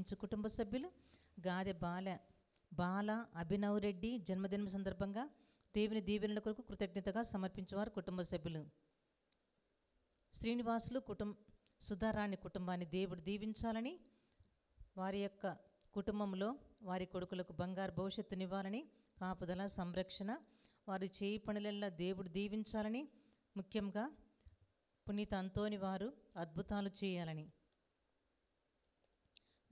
సమర్పించు కుటుంబ సభ్యులు గాదె బాల అభినవ్ రెడ్డి జన్మదినం సందర్భంగా దేవుని దీవెనల కొరకు కృతజ్ఞతగా సమర్పించేవారు కుటుంబ సభ్యులు. శ్రీనివాసులు సుధారాణి కుటుంబాన్ని దేవుడు దీవించాలని, వారి యొక్క కుటుంబంలో వారి కొడుకులకు బంగారు భవిష్యత్తునివ్వాలని, కాపుదల సంరక్షణ వారి చేయి పనులల్లా దేవుడు దీవించాలని, ముఖ్యంగా పునీత అంతోని వారు అద్భుతాలు చేయాలని,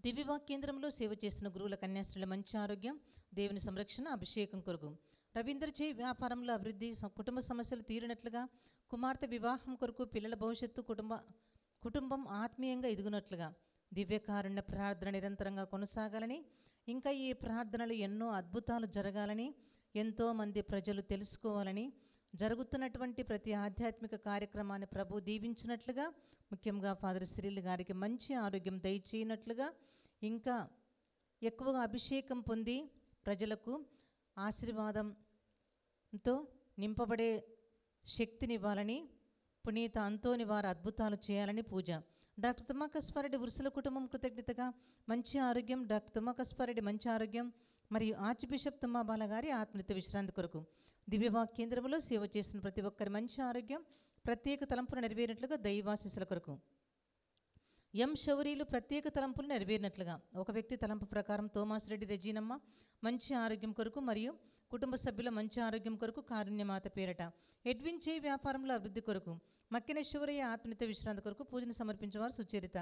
దివ్యవాక్యేంద్రంలో సేవ చేసిన గురువుల కన్యాశ్రీల మంచి ఆరోగ్యం, దేవుని సంరక్షణ, అభిషేకం కొరకు, రవీంద్ర చేయి వ్యాపారంలో అభివృద్ధి, కుటుంబ సమస్యలు తీరినట్లుగా, కుమార్తె వివాహం కొరకు, పిల్లల భవిష్యత్తు, కుటుంబం ఆత్మీయంగా ఎదుగునట్లుగా దివ్యకారుణ్య ప్రార్థన నిరంతరంగా కొనసాగాలని, ఇంకా ఈ ప్రార్థనలు ఎన్నో అద్భుతాలు జరగాలని, ఎంతోమంది ప్రజలు తెలుసుకోవాలని, జరుగుతున్నటువంటి ప్రతి ఆధ్యాత్మిక కార్యక్రమాన్ని ప్రభు దీవించినట్లుగా, ముఖ్యంగా ఫాదర్ సిరిల్ గారికి మంచి ఆరోగ్యం దయచేయనట్లుగా, ఇంకా ఎక్కువగా అభిషేకం పొంది ప్రజలకు ఆశీర్వాదంతో నింపబడే శక్తినివ్వాలని, పునీత అంతోని వారు అద్భుతాలు చేయాలని పూజ. డాక్టర్ తుమ్మకస్పారెడ్డి ఉరుసుల కుటుంబం కృతజ్ఞతగా మంచి ఆరోగ్యం, డాక్టర్ తుమ్మకస్పారెడ్డి మంచి ఆరోగ్యం మరియు ఆర్చ్ బిషప్ తుమ్మాబాల గారి ఆత్మనిత్య విశ్రాంతి కొరకు, దివ్యవాక్యేంద్రంలో సేవ చేసిన ప్రతి ఒక్కరి మంచి ఆరోగ్యం, ప్రత్యేక తలంపులు నెరవేరినట్లుగా దైవాశీస్సుల కొరకు, ఎం శౌరీలు ప్రత్యేక తలంపులు నెరవేరినట్లుగా, ఒక వ్యక్తి తలంపు ప్రకారం తోమాస్ రెడ్డి రెజీనమ్మ మంచి ఆరోగ్యం కొరకు మరియు కుటుంబ సభ్యుల మంచి ఆరోగ్యం కొరకు, కారుణ్యమాత పేరట ఎడ్విన్ చేయి వ్యాపారంలో అభివృద్ధి కొరకు, మక్కినేశ్వరయ్య ఆత్మనిత్య విశ్రాంతి కొరకు పూజను సమర్పించేవారు సుచరిత,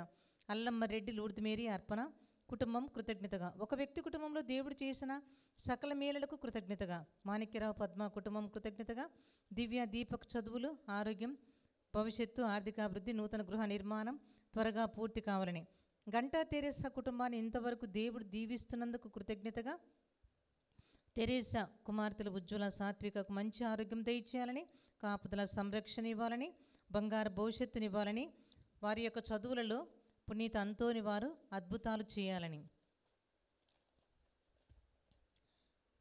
అల్లమ్మ రెడ్డి లూర్ది మేరీ అర్పణ కుటుంబం కృతజ్ఞతగా, ఒక వ్యక్తి కుటుంబంలో దేవుడు చేసిన సకల మేలులకు కృతజ్ఞతగా, మాణిక్యరావు పద్మ కుటుంబం కృతజ్ఞతగా, దివ్య దీపక్ చదువులు, ఆరోగ్యం, భవిష్యత్తు, ఆర్థికాభివృద్ధి, నూతన గృహ నిర్మాణం త్వరగా పూర్తి కావాలని, గంటా తెరేసా కుటుంబాన్ని ఇంతవరకు దేవుడు దీవిస్తున్నందుకు కృతజ్ఞతగా, తెరేసా కుమార్తెల ఉజ్వల సాత్వికకు మంచి ఆరోగ్యం దయచేయాలని, కాపుదల సంరక్షణ ఇవ్వాలని, బంగారు భవిష్యత్తునివ్వాలని, వారి యొక్క చదువులలో పునీత అంతోని వారు అద్భుతాలు చేయాలని,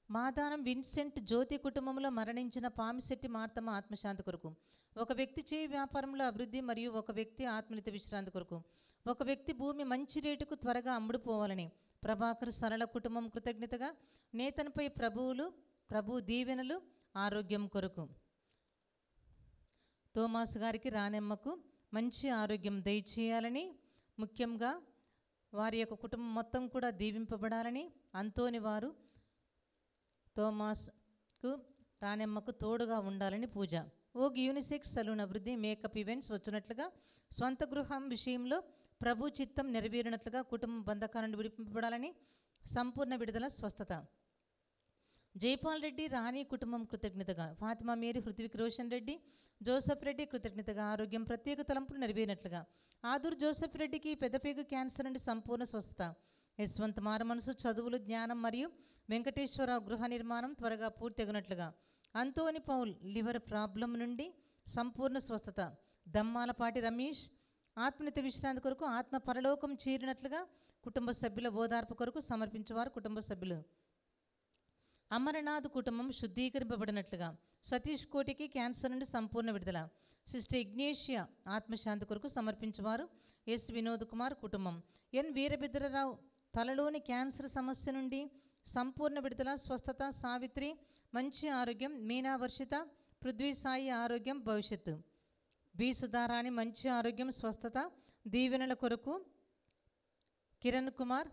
మాదానం విన్సెంట్ జ్యోతి కుటుంబంలో మరణించిన పామిశెట్టి మార్తమ్మ ఆత్మశాంతి కొరకు, ఒక వ్యక్తి చేయి వ్యాపారంలో అభివృద్ధి మరియు ఒక వ్యక్తి ఆత్మనిత్య విశ్రాంతి కొరకు, ఒక వ్యక్తి భూమి మంచి రేటుకు త్వరగా అమ్ముడుపోవాలని, ప్రభాకర్ సరళ కుటుంబం కృతజ్ఞతగా, నేతన్పై ప్రభు దీవెనలు, ఆరోగ్యం కొరకు, తోమాస్ గారికి రాణెమ్మకు మంచి ఆరోగ్యం దయచేయాలని, ముఖ్యంగా వారి యొక్క కుటుంబం మొత్తం కూడా దీవింపబడాలని, అంతోని వారు తోమాస్కు రాణెమ్మకు తోడుగా ఉండాలని పూజ. ఓగ్ యూనిసెక్స్ సలూన్ అభివృద్ధి, మేకప్ ఈవెంట్స్ వచ్చినట్లుగా, స్వంత గృహం విషయంలో ప్రభు చిత్తం నెరవేరినట్లుగా, కుటుంబ బంధకాల నుండి విడిపింపబడాలని, సంపూర్ణ విడుదల, స్వస్థత. జైపాల్ రెడ్డి రాణి కుటుంబం కృతజ్ఞతగా, ఫాతిమా మేరీ, హృతిక్ రోషన్ రెడ్డి, జోసెఫ్ రెడ్డి కృతజ్ఞతగా, ఆరోగ్యం, ప్రత్యేక తలంపులు నెరవేరినట్లుగా, ఆదూర్ జోసెఫ్ రెడ్డికి పెదపేగు క్యాన్సర్ నుండి సంపూర్ణ స్వస్థత. యశ్వంత్ మారమనసు చదువులు, జ్ఞానం మరియు వెంకటేశ్వరరావు గృహ నిర్మాణం త్వరగా పూర్తగినట్లుగా, అంతోని పౌల్ లివర్ ప్రాబ్లం నుండి సంపూర్ణ స్వస్థత. దమ్మాలపాటి రమేష్ ఆత్మనిత్య విశ్రాంతి కొరకు, ఆత్మ పరలోకం చేరినట్లుగా, కుటుంబ సభ్యుల ఓదార్పు కొరకు సమర్పించేవారు కుటుంబ సభ్యులు. అమరనాథ్ కుటుంబం శుద్ధీకరింపబడినట్లుగా, సతీష్ కోటికి క్యాన్సర్ నుండి సంపూర్ణ విడుదల. సిస్టర్ ఇగ్నేషియా ఆత్మశాంతి కొరకు సమర్పించేవారు ఎస్ వినోద్ కుమార్ కుటుంబం. ఎన్ వీరభద్రరావు తలలోని క్యాన్సర్ సమస్య నుండి సంపూర్ణ విడుదల, స్వస్థత. సావిత్రి మంచి ఆరోగ్యం, మీనా వర్షిత, పృథ్వీ సాయి ఆరోగ్యం, భవిష్యత్తు. బి సుధారాణి మంచి ఆరోగ్యం, స్వస్థత, దీవెనల కొరకు, కిరణ్ కుమార్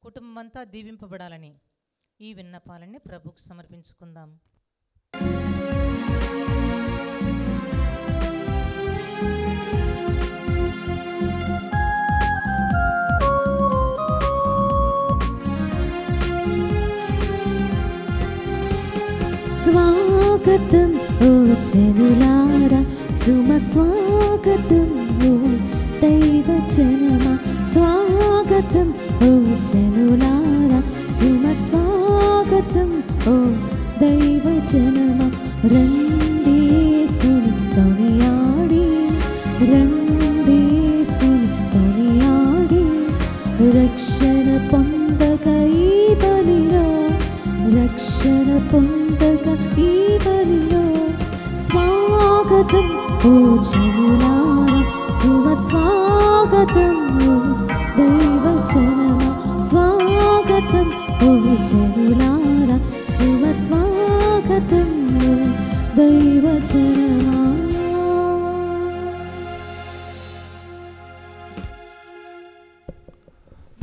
కుటుంబం అంతా దీవింపబడాలని. ఈ విన్నపాలన్నీ ప్రభుకు సమర్పించుకుందాం. స్వాగతం ఓ జనులారా, సుమ స్వాగతం ఓ దైవ జనమా, స్వాగతం ఓ జనులారా, సుమ స్వాగతం ఓ దైవ జనమా. రండి యేసుని కొనియాడి, రండి యేసుని కొనియాడి, రక్షణ పొందక ఈ బలిలో, రక్షణ పొందక ఈ బలిలో. స్వాగతం ఓ జనులారా, శుభ స్వాగతం ఓ దైవ జనమా, స్వాగతం ఓ జనులారా శుభ స్వాగతం ఓ దైవజనమా.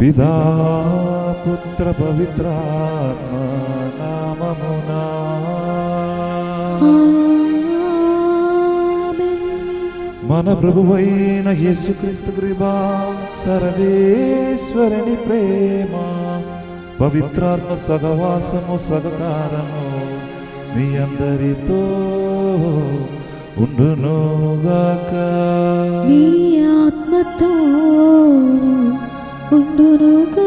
పితా పుత్ర పవిత్రాత్మ నామమునా మన ప్రభువైన యేసుక్రీస్తు కృపా, సర్వేశ్వరుని ప్రేమ, పవిత్రాత్మ సహవాసము సహకారము మీ అందరితో ఉండునుగాక. మీ ఆత్మతోను ఉండునుగాక.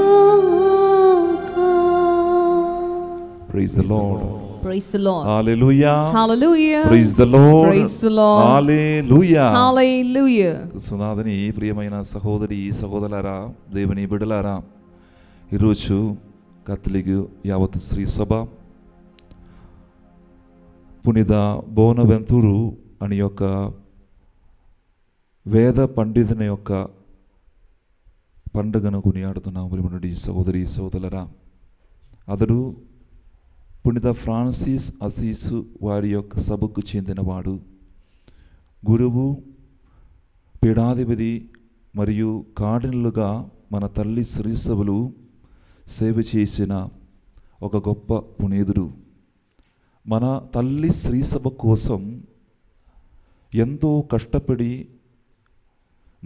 Praise the Lord. Praise the Lord. Hallelujah. Hallelujah. Praise the Lord. Praise the Lord. Hallelujah. Hallelujah. సునాదని ప్రియమైన సహోదరి సహోదరులారా, దేవుని బిడ్డలారా, ఈరోజు కథలిక్ యావత్ శ్రీ సభ పునిత బోనవెంతురు అని యొక్క వేద పండితుని యొక్క పండుగను కొనియాడుతున్నాం. ప్రియమైనటువంటి సహోదరి సహోదరులారా, అతడు పునిత ఫ్రాన్సిస్ అసీసు వారి యొక్క సభకు చెందినవాడు. గురువు, పీఠాధిపతి మరియు కార్డినల్గా మన తల్లి శ్రీసభలు సేవ చేసిన ఒక గొప్ప పునీతుడు. మన తల్లి శ్రీసభ కోసం ఎంతో కష్టపడి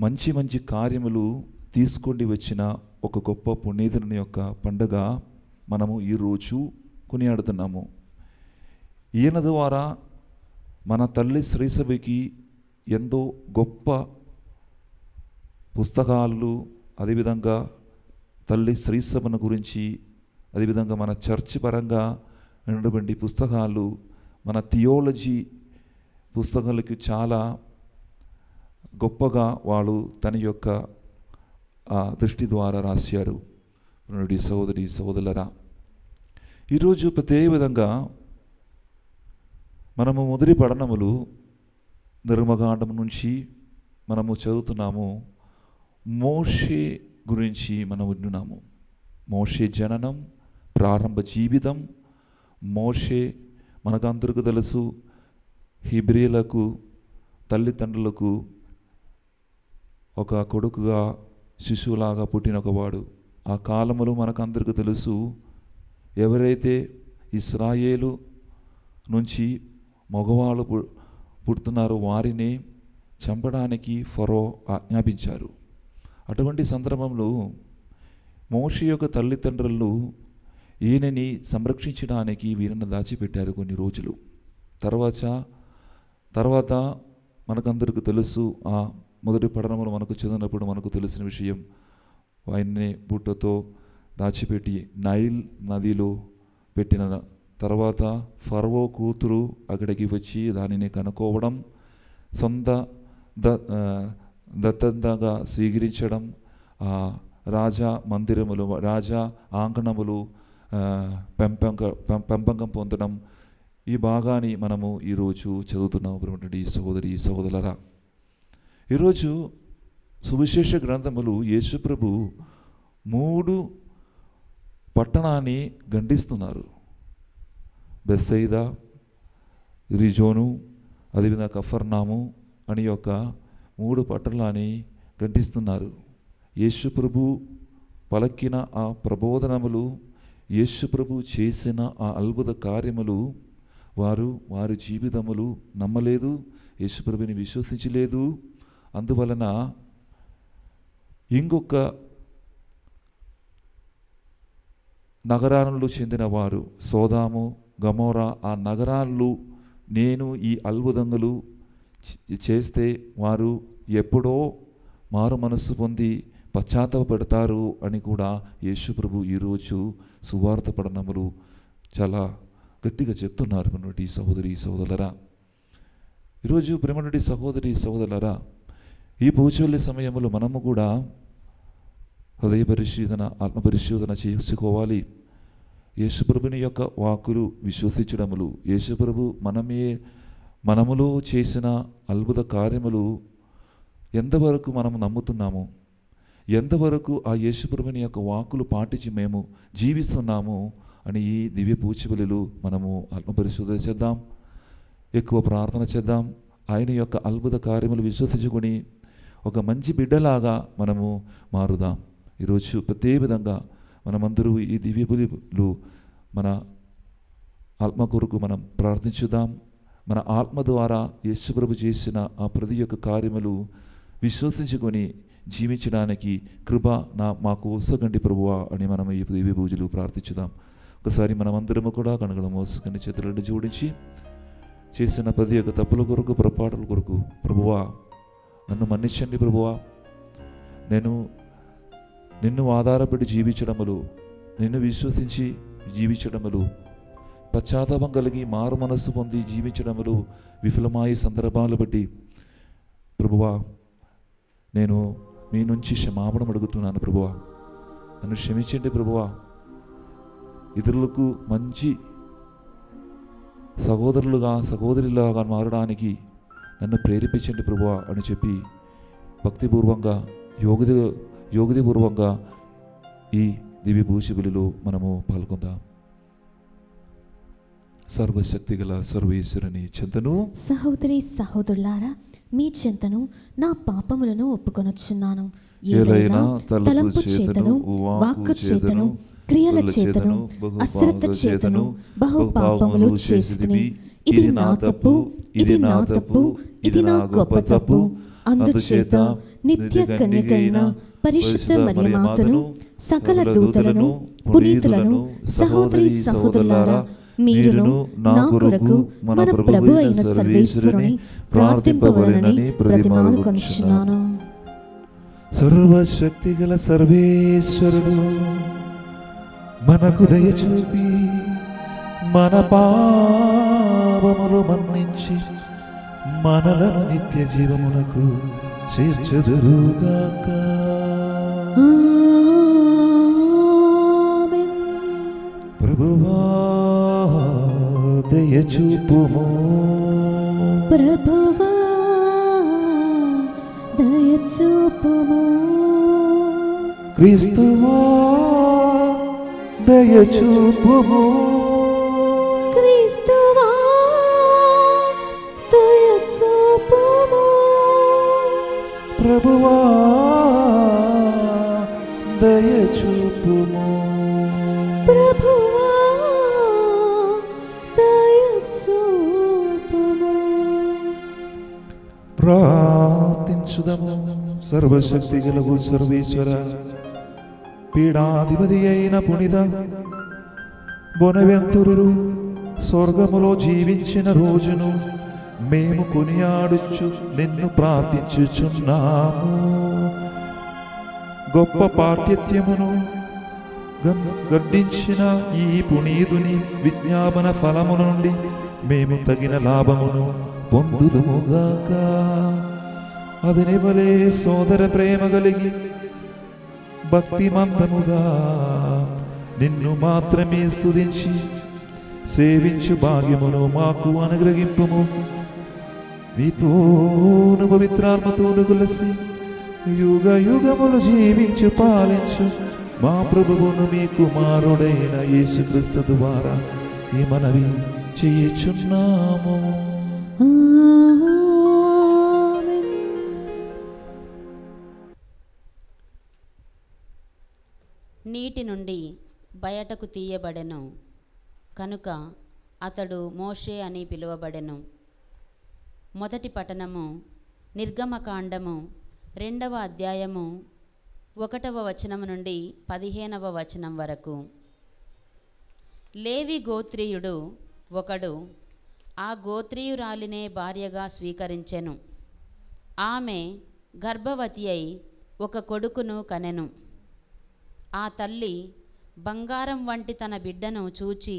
మంచి మంచి కార్యములు తీసుకొని వచ్చిన ఒక గొప్ప పునీతుని యొక్క పండుగ మనము ఈరోజు కొనియాడుతున్నాము. ఈయన ద్వారా మన తల్లి శ్రీసభకి ఎంతో గొప్ప పుస్తకాలు, అదేవిధంగా తల్లి శ్రీసభను గురించి, అదేవిధంగా మన చర్చ్ పరంగా ఉన్నటువంటి పుస్తకాలు, మన థియాలజీ పుస్తకాలకి చాలా గొప్పగా వాళ్ళు తన యొక్క దృష్టి ద్వారా రాశారు. సహోదరి సహోదరులారా, ఈరోజు ప్రత్యేక విధంగా మనము మొదటి పఠనములు నిర్మకాండం నుంచి మనము చదువుతున్నాము. మోషే గురించి మనం వింటున్నాము. మోషే జననం, ప్రారంభ జీవితం. మోషే మనకందరికీ తెలుసు, హెబ్రీయులకు తల్లిదండ్రులకు ఒక కొడుకుగా శిశువులాగా పుట్టిన ఒకవాడు. ఆ కాలంలో మనకందరికీ తెలుసు, ఎవరైతే ఇశ్రాయేలు నుంచి మగవాళ్ళు పుడుతున్నారో వారిని చంపడానికి ఫరో ఆజ్ఞాపించారు. అటువంటి సందర్భంలో మోషే యొక్క తల్లిదండ్రులు ఈయనని సంరక్షించడానికి వీరిని దాచిపెట్టారు కొన్ని రోజులు. తర్వాత మనకందరికీ తెలుసు, ఆ మొదటి పఠనములు మనకు చదివినప్పుడు మనకు తెలిసిన విషయం, ఆయన్ని బుట్టతో దాచిపెట్టి నైల్ నదిలో పెట్టిన తర్వాత ఫరో కూతురు అక్కడికి వచ్చి దానిని కనుక్కోవడం, సొంత దత్తంగా స్వీకరించడం, రాజా మందిరములు, రాజా ఆంగణములు పెంపకం పొందడం, ఈ భాగాన్ని మనము ఈరోజు చదువుతున్నాం. సహోదరి సహోదరులారా, ఈరోజు సువిశేష గ్రంథములు యేసుప్రభు 3 పట్టణాన్ని ఖండిస్తున్నారు. బెత్సయిదా, రిజోను, అదేవిధంగా కఫర్నాము అని యొక్క 3 పట్టణాన్ని ఖండిస్తున్నారు. యేసుప్రభు పలికిన ఆ ప్రబోధనములు, యేసుప్రభు చేసిన ఆ అద్భుత కార్యములు వారి జీవితములు నమ్మలేదు, యేసుప్రభుని విశ్వసించలేదు. అందువలన ఇంకొక నగరాలలో చెందిన వారు, సోదాము, గమోరా, ఆ నగరాల్లో నేను ఈ అద్భుతములు చేస్తే వారు ఎప్పుడో మారు మనస్సు పొంది పశ్చాత్తాపడతారు అని కూడా యేసుప్రభు ఈరోజు సువార్త పఠనములు చాలా గట్టిగా చెప్తున్నారు. ప్రియమైనటువంటి సహోదరి సహోదరులారా, ఈరోజు ప్రియమైనటువంటి సహోదరి సహోదరులారా, ఈ పూజవెల్లి సమయంలో మనము కూడా హృదయ పరిశోధన, ఆత్మ పరిశోధన చేసుకోవాలి. యేసుప్రభుని యొక్క వాక్కులు విశ్వసించడములు, యేసుప్రభు మనములో చేసిన అద్భుత కార్యములు ఎంతవరకు మనము నమ్ముతున్నాము, ఎంతవరకు ఆ యేసుప్రభుని యొక్క వాక్కులు పాటించి మేము జీవిస్తున్నాము అని ఈ దివ్య పూజబలులు మనము ఆత్మపరిశోధన చేద్దాం, ఎక్కువ ప్రార్థన చేద్దాం. ఆయన యొక్క అద్భుత కార్యములు విశ్వసించుకొని ఒక మంచి బిడ్డలాగా మనము మారుదాం. ఈరోజు ప్రత్యేక విధంగా మనమందరూ ఈ దివ్య బలులు మన ఆత్మ కొరకు మనం ప్రార్థించుదాం. మన ఆత్మ ద్వారా యేసుప్రభు చేసిన ఆ ప్రతి యొక్క కార్యములు విశ్వసించుకొని జీవించడానికి కృప మాకు ఉసగండి ప్రభువా అని మనం ఈ దివ్య పూజలు ప్రార్థించుదాం. ఒకసారి మనమందరము కూడా కనుగొల మోసుకొని చేతులను జోడించి చేసిన ప్రతి యొక్క తప్పుల కొరకు పొరపాటుల కొరకు ప్రభువా నన్ను మన్నించండి ప్రభువా, నేను నిన్ను ఆధారపడి జీవించడములు, నిన్ను విశ్వసించి జీవించడములు, పశ్చాత్తాపం కలిగి మారు మనస్సు పొంది జీవించడములు విఫలమయ్యే సందర్భాలు బట్టి ప్రభువా నేను మీ నుంచి క్షమాపణ అడుగుతున్నాను ప్రభువా. నన్ను క్షమించండి ప్రభువా. ఇతరులకు మంచి సహోదరులుగా సహోదరులుగా మారడానికి నన్ను ప్రేరేపించండి ప్రభువా అని చెప్పి భక్తిపూర్వంగా యోగతిపూర్వంగా ఈ దివ్య పూజబలిలో మనము పాల్గొందాం. సర్వశక్తి గల సర్వేశ్వరుని చెంతను సహోదరి సహోదరులారా, మీ చెంతను నా పాపములను ఒప్పుకొనొచ్చున్నాను. ఏలైనా తలంపు చేతను, వాక్కు చేతను, క్రియల చేతను, అశ్రద్ధ చేతను బహు పాపములు చేసితిని. ఇది నా తప్పు, ఇది నా తప్పు, ఇది నా గొప్ప తప్పు. అందుచేత నిత్య కన్యకైన పరిశుద్ధ మరియమాతను, సకల దూతలను, పునీతులను, సహోదరి సహోదరులారా, మీరును నా కొరకు మన ప్రభు అయిన సర్వేశ్వరుని ప్రార్థింపవలెనని బ్రతిమాలుకొనుచున్నాను. సర్వశక్తి గల సర్వేశ్వరుడు మనకు దయచూపి మన పాపములు మన్నించి మనలను నిత్య జీవమునకు చేర్చుదురుగాక. ప్రభువా దయచూపుము, ప్రభువా దయచూపుము, క్రీస్తువా దయచూపుము, క్రీస్తువా దయచూపుము, ప్రభువా దయచూపుము, ప్రభువా దయచూపుము. ప్రార్థించుదము. సర్వశక్తి గలవు సర్వేశ్వర, పీడాధిపతి అయిన పునిత బొనవెంతురు స్వర్గములో జీవించిన రోజును మేము కొనియాడుచు నిన్ను ప్రార్థించుచున్నాము. గొప్ప పాఠ్యత్యమును గడ్డించిన ఈ పునీతుని విజ్ఞాపన ఫలము నుండి మేము తగిన లాభమును పొందుదుముగాక. అది నివలే సోదర ప్రేమ కలిగి భక్తిమంతముగా నిన్ను మాత్రమే స్తుతించి సేవించు భాగ్యమును మాకు అనుగ్రహింపుము. నీతోను పవిత్రాత్మతోను కలిసి యుగ యుగములు జీవించు పాలించు మా ప్రభువును మీ కుమారుడైన యేసుక్రీస్తు ద్వారా ఈ మనవి చేయుచున్నాము. నీటి నుండి బయటకు తీయబడెను కనుక అతడు మోషే అని పిలువబడెను. మొదటి పఠనము నిర్గమకాండము 2వ అధ్యాయము 1వ వచనము నుండి 15వ వచనం వరకు. లేవి గోత్రీయుడు ఒకడు ఆ గోత్రీయురాలినే భార్యగా స్వీకరించెను. ఆమె గర్భవతి అయి ఒక కొడుకును కనెను. ఆ తల్లి బంగారం వంటి తన బిడ్డను చూచి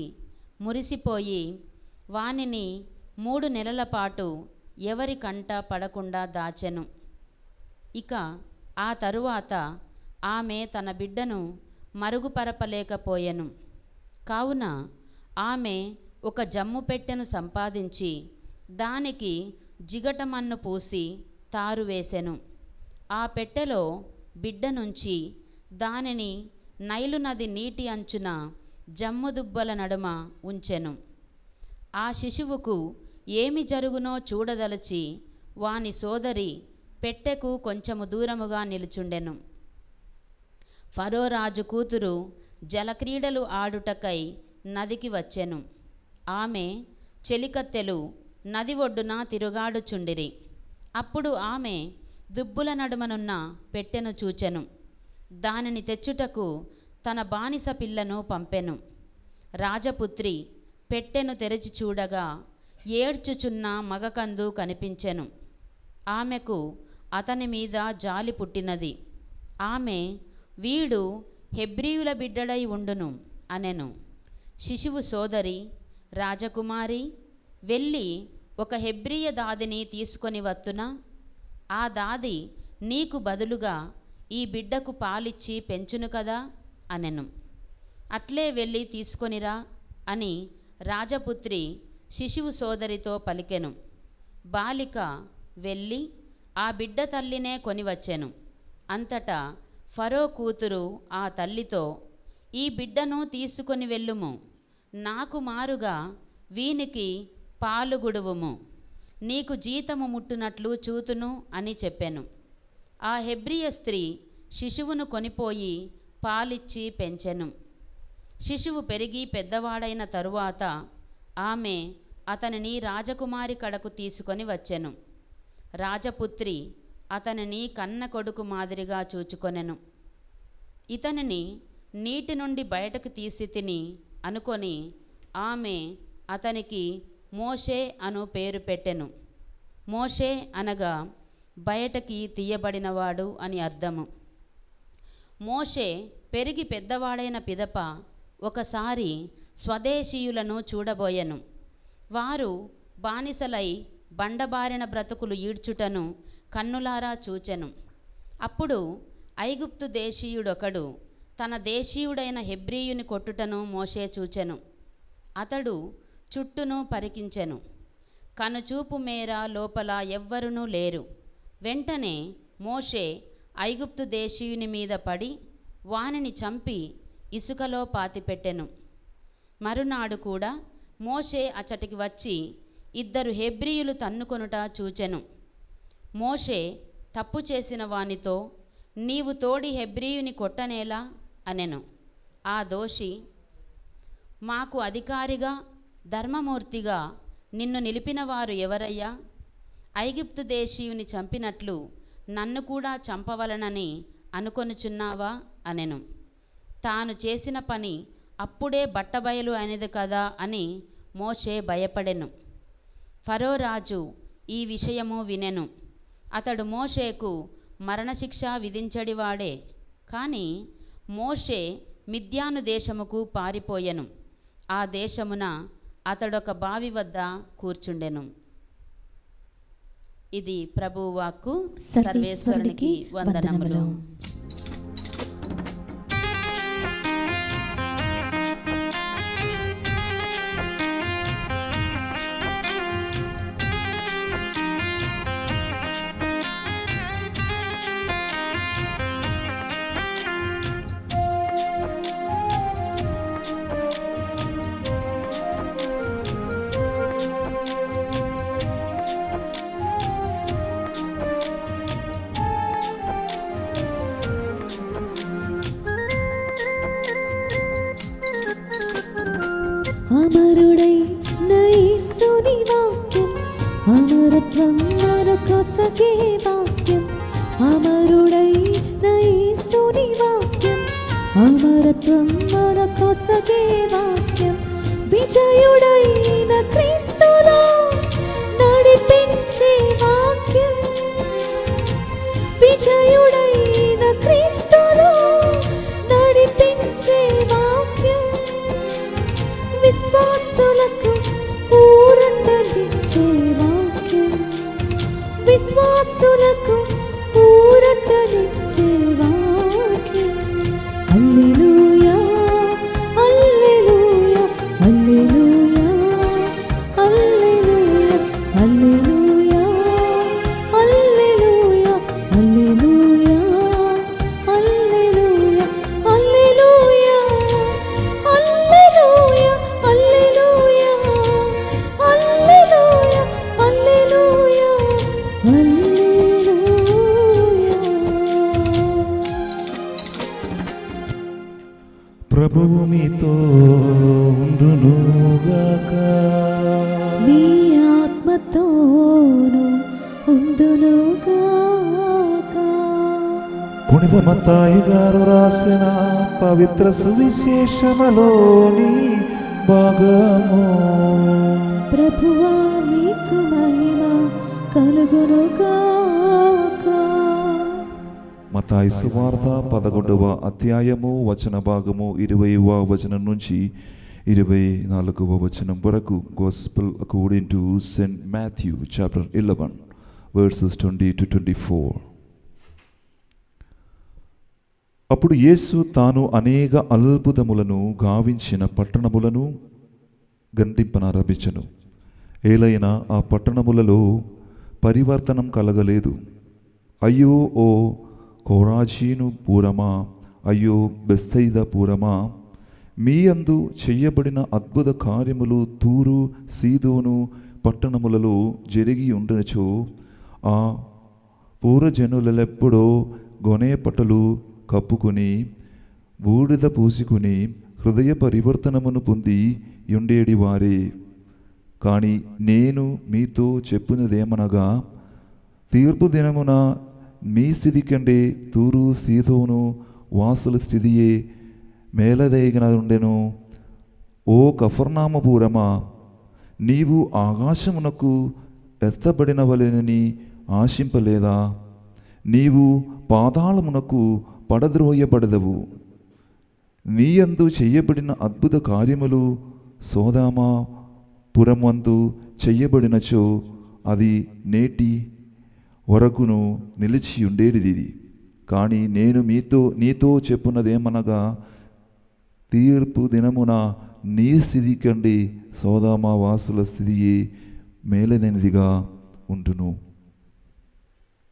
మురిసిపోయి వానిని 3 నెలల పాటు ఎవరి కంట పడకుండా దాచెను. ఇక ఆ తరువాత ఆమె తన బిడ్డను మరుగుపరపలేకపోయెను. కావున ఆమె ఒక జమ్ము పెట్టెను సంపాదించి దానికి జిగటమన్ను పూసి తారు వేసెను. ఆ పెట్టెలో బిడ్డ నుంచి దానిని నైలు నది నీటి అంచున జమ్ముదుబ్బల నడుమ ఉంచెను. ఆ శిశువుకు ఏమి జరుగునో చూడదలచి వాని సోదరి పెట్టెకు కొంచెము దూరముగా నిలుచుండెను. ఫరో రాజు కూతురు జలక్రీడలు ఆడుటకై నదికి వచ్చెను. ఆమె చెలికత్తెలు నది ఒడ్డున తిరుగాడుచుండిరి. అప్పుడు ఆమె దుబ్బుల నడుమనున్న పెట్టెను చూచెను. దానిని తెచ్చుటకు తన బానిస పిల్లను పంపెను. రాజపుత్రి పెట్టెను తెరచి చూడగా ఏడ్చుచున్న మగకందు కనిపించెను. ఆమెకు అతని మీద జాలి పుట్టినది. ఆమె, వీడు హెబ్రీయుల బిడ్డడై ఉండును అనెను. శిశువు సోదరి, రాజకుమారి, వెళ్ళి ఒక హెబ్రీయ దాదిని తీసుకొని వత్తునా? ఆ దాది నీకు బదులుగా ఈ బిడ్డకు పాలిచ్చి పెంచును కదా అనెను. అట్లే వెళ్ళి తీసుకొనిరా అని రాజపుత్రి శిశువు సోదరితో పలికెను. బాలిక వెళ్ళి ఆ బిడ్డ తల్లినే కొనివచ్చెను. అంతటా ఫరో కూతురు ఆ తల్లితో, ఈ బిడ్డను తీసుకొని వెళ్ళుము, నాకు మారుగా వీనికి పాలుగుడువుము, నీకు జీతము ముట్టునట్లు చూతును అని చెప్పెను. ఆ హెబ్రియ స్త్రీ శిశువును కొనిపోయి పాలిచ్చి పెంచెను. శిశువు పెరిగి పెద్దవాడైన తరువాత ఆమె అతనిని రాజకుమారి కడకు తీసుకొని వచ్చెను. రాజపుత్రి అతనిని కన్న కొడుకు మాదిరిగా చూచుకొనెను. ఇతనిని నీటి నుండి బయటకు తీసి తిని అనుకొని ఆమె అతనికి మోషే అను పేరు పెట్టెను. మోషే అనగా బయటకి తీయబడినవాడు అని అర్థము. మోషే పెరిగి పెద్దవాడైన పిదప ఒకసారి స్వదేశీయులను చూడబోయెను. వారు బానిసలై బండబారిన బ్రతుకులు ఈడ్చుటను కన్నులారా చూచెను. అప్పుడు ఐగుప్తు దేశీయుడొకడు తన దేశీయుడైన హెబ్రీయుని కొట్టుటను మోషే చూచెను. అతడు చుట్టూను పరికించెను. కనుచూపు మేర లోపల ఎవ్వరునూ లేరు. వెంటనే మోషే ఐగుప్తు దేశీయుని మీద పడి వానిని చంపి ఇసుకలో పాతిపెట్టెను. మరునాడు కూడా మోషే అచ్చటికి వచ్చి 2 హెబ్రీయులు తన్నుకొనుట చూచెను. మోషే తప్పు చేసిన వానితో, నీవు తోడి హెబ్రీయుని కొట్టనేలా అనెను. ఆ దోషి, మాకు అధికారిగా ధర్మమూర్తిగా నిన్ను నిలిపిన వారు ఎవరయ్యా? ఐగుప్తు దేశీయుని చంపినట్లు నన్ను కూడా చంపవలనని అనుకొనుచున్నావా అనెను. తాను చేసిన పని అప్పుడే బట్టబయలు అయినది కదా అని మోషే భయపడెను. ఫరో రాజు ఈ విషయము వినెను. అతడు మోషేకు మరణశిక్ష విధించడివాడే. కానీ మోషే మిద్యాను దేశముకు పారిపోయెను. ఆ దేశమున అతడొక బావి వద్ద కూర్చుండెను. ఇది ప్రభువు వాక్కు. సర్వేశ్వరునికి వందనములు. అమరుడై యేసుని వాక్యం అమరత్వం మరొకసగే వాక్యం. అమరుడై యేసుని వాక్యం అమరత్వం మరొకసగే వాక్యం. విజయుడైన క్రీస్తులో నడిపించే వాక్యం. విజయుడైన క్రీస్తులో నడిపించే వాక్యం. విశ్వాసులకు ఊరటనిచ్చే వాక్యం. విశ్వాసులకు ఊరటనిచ్చే వాక్యం. హల్లెలూయా హల్లెలూయా హల్లెలూయా ఉండునుగాక. మీ ఆత్మతోను ఉండునుగాక. పునీత మత్తాయి గారు రాసిన పవిత్ర సువిశేషములోని భాగము. ప్రభువా మీకు మహిమ కలుగునుగాక. మత్తాయి సువార్త 11వ అధ్యాయము వచన భాగము 20వ వచనం నుంచి 24వ వచనం వరకు. Gospel according to St. Matthew chapter 11 verses 20 to 24. అప్పుడు యేసు తాను అనేక అద్భుతములను గావించిన పట్టణములను గంటింపనారంభించెను. ఏలైనా ఆ పట్టణములలో పరివర్తనం కలగలేదు. అయ్యో ఓ కోరాజీను పూరమా, అయ్యో బెస్తైదా పూరమా, మీ అందు చెయ్యబడిన అద్భుత కార్యములు తూరు సీదోను పట్టణములలో జరిగి ఉండనచో ఆ పూర్వజనులెప్పుడో గొనేపటలు కప్పుకొని బూడిద పూసుకుని హృదయ పరివర్తనమును పొంది ఉండేడి వారే. కానీ నేను మీతో చెప్పినదేమనగా, తీర్పు దినమున మీ స్థితి కంటే తూరు సీదోను వాసుల స్థితియే మేలదగిన ఉండెను. ఓ కఫర్నామపురమా, నీవు ఆకాశమునకు ఎత్తబడినవలెనని ఆశింపలేదా? నీవు పాతాళమునకు పడద్రోయబడదవు. నీయందు చెయ్యబడిన అద్భుత కార్యములు సోదమ పురమందు చెయ్యబడినచో అది నేటి వరకును నిలిచి ఉండేది. కానీ నేను నీతో చెప్పున్నదేమనగా, తీర్పు దినమున నీ స్థితి కంటే సోదమ వాసుల స్థితియే మేలైనదిగా ఉండును.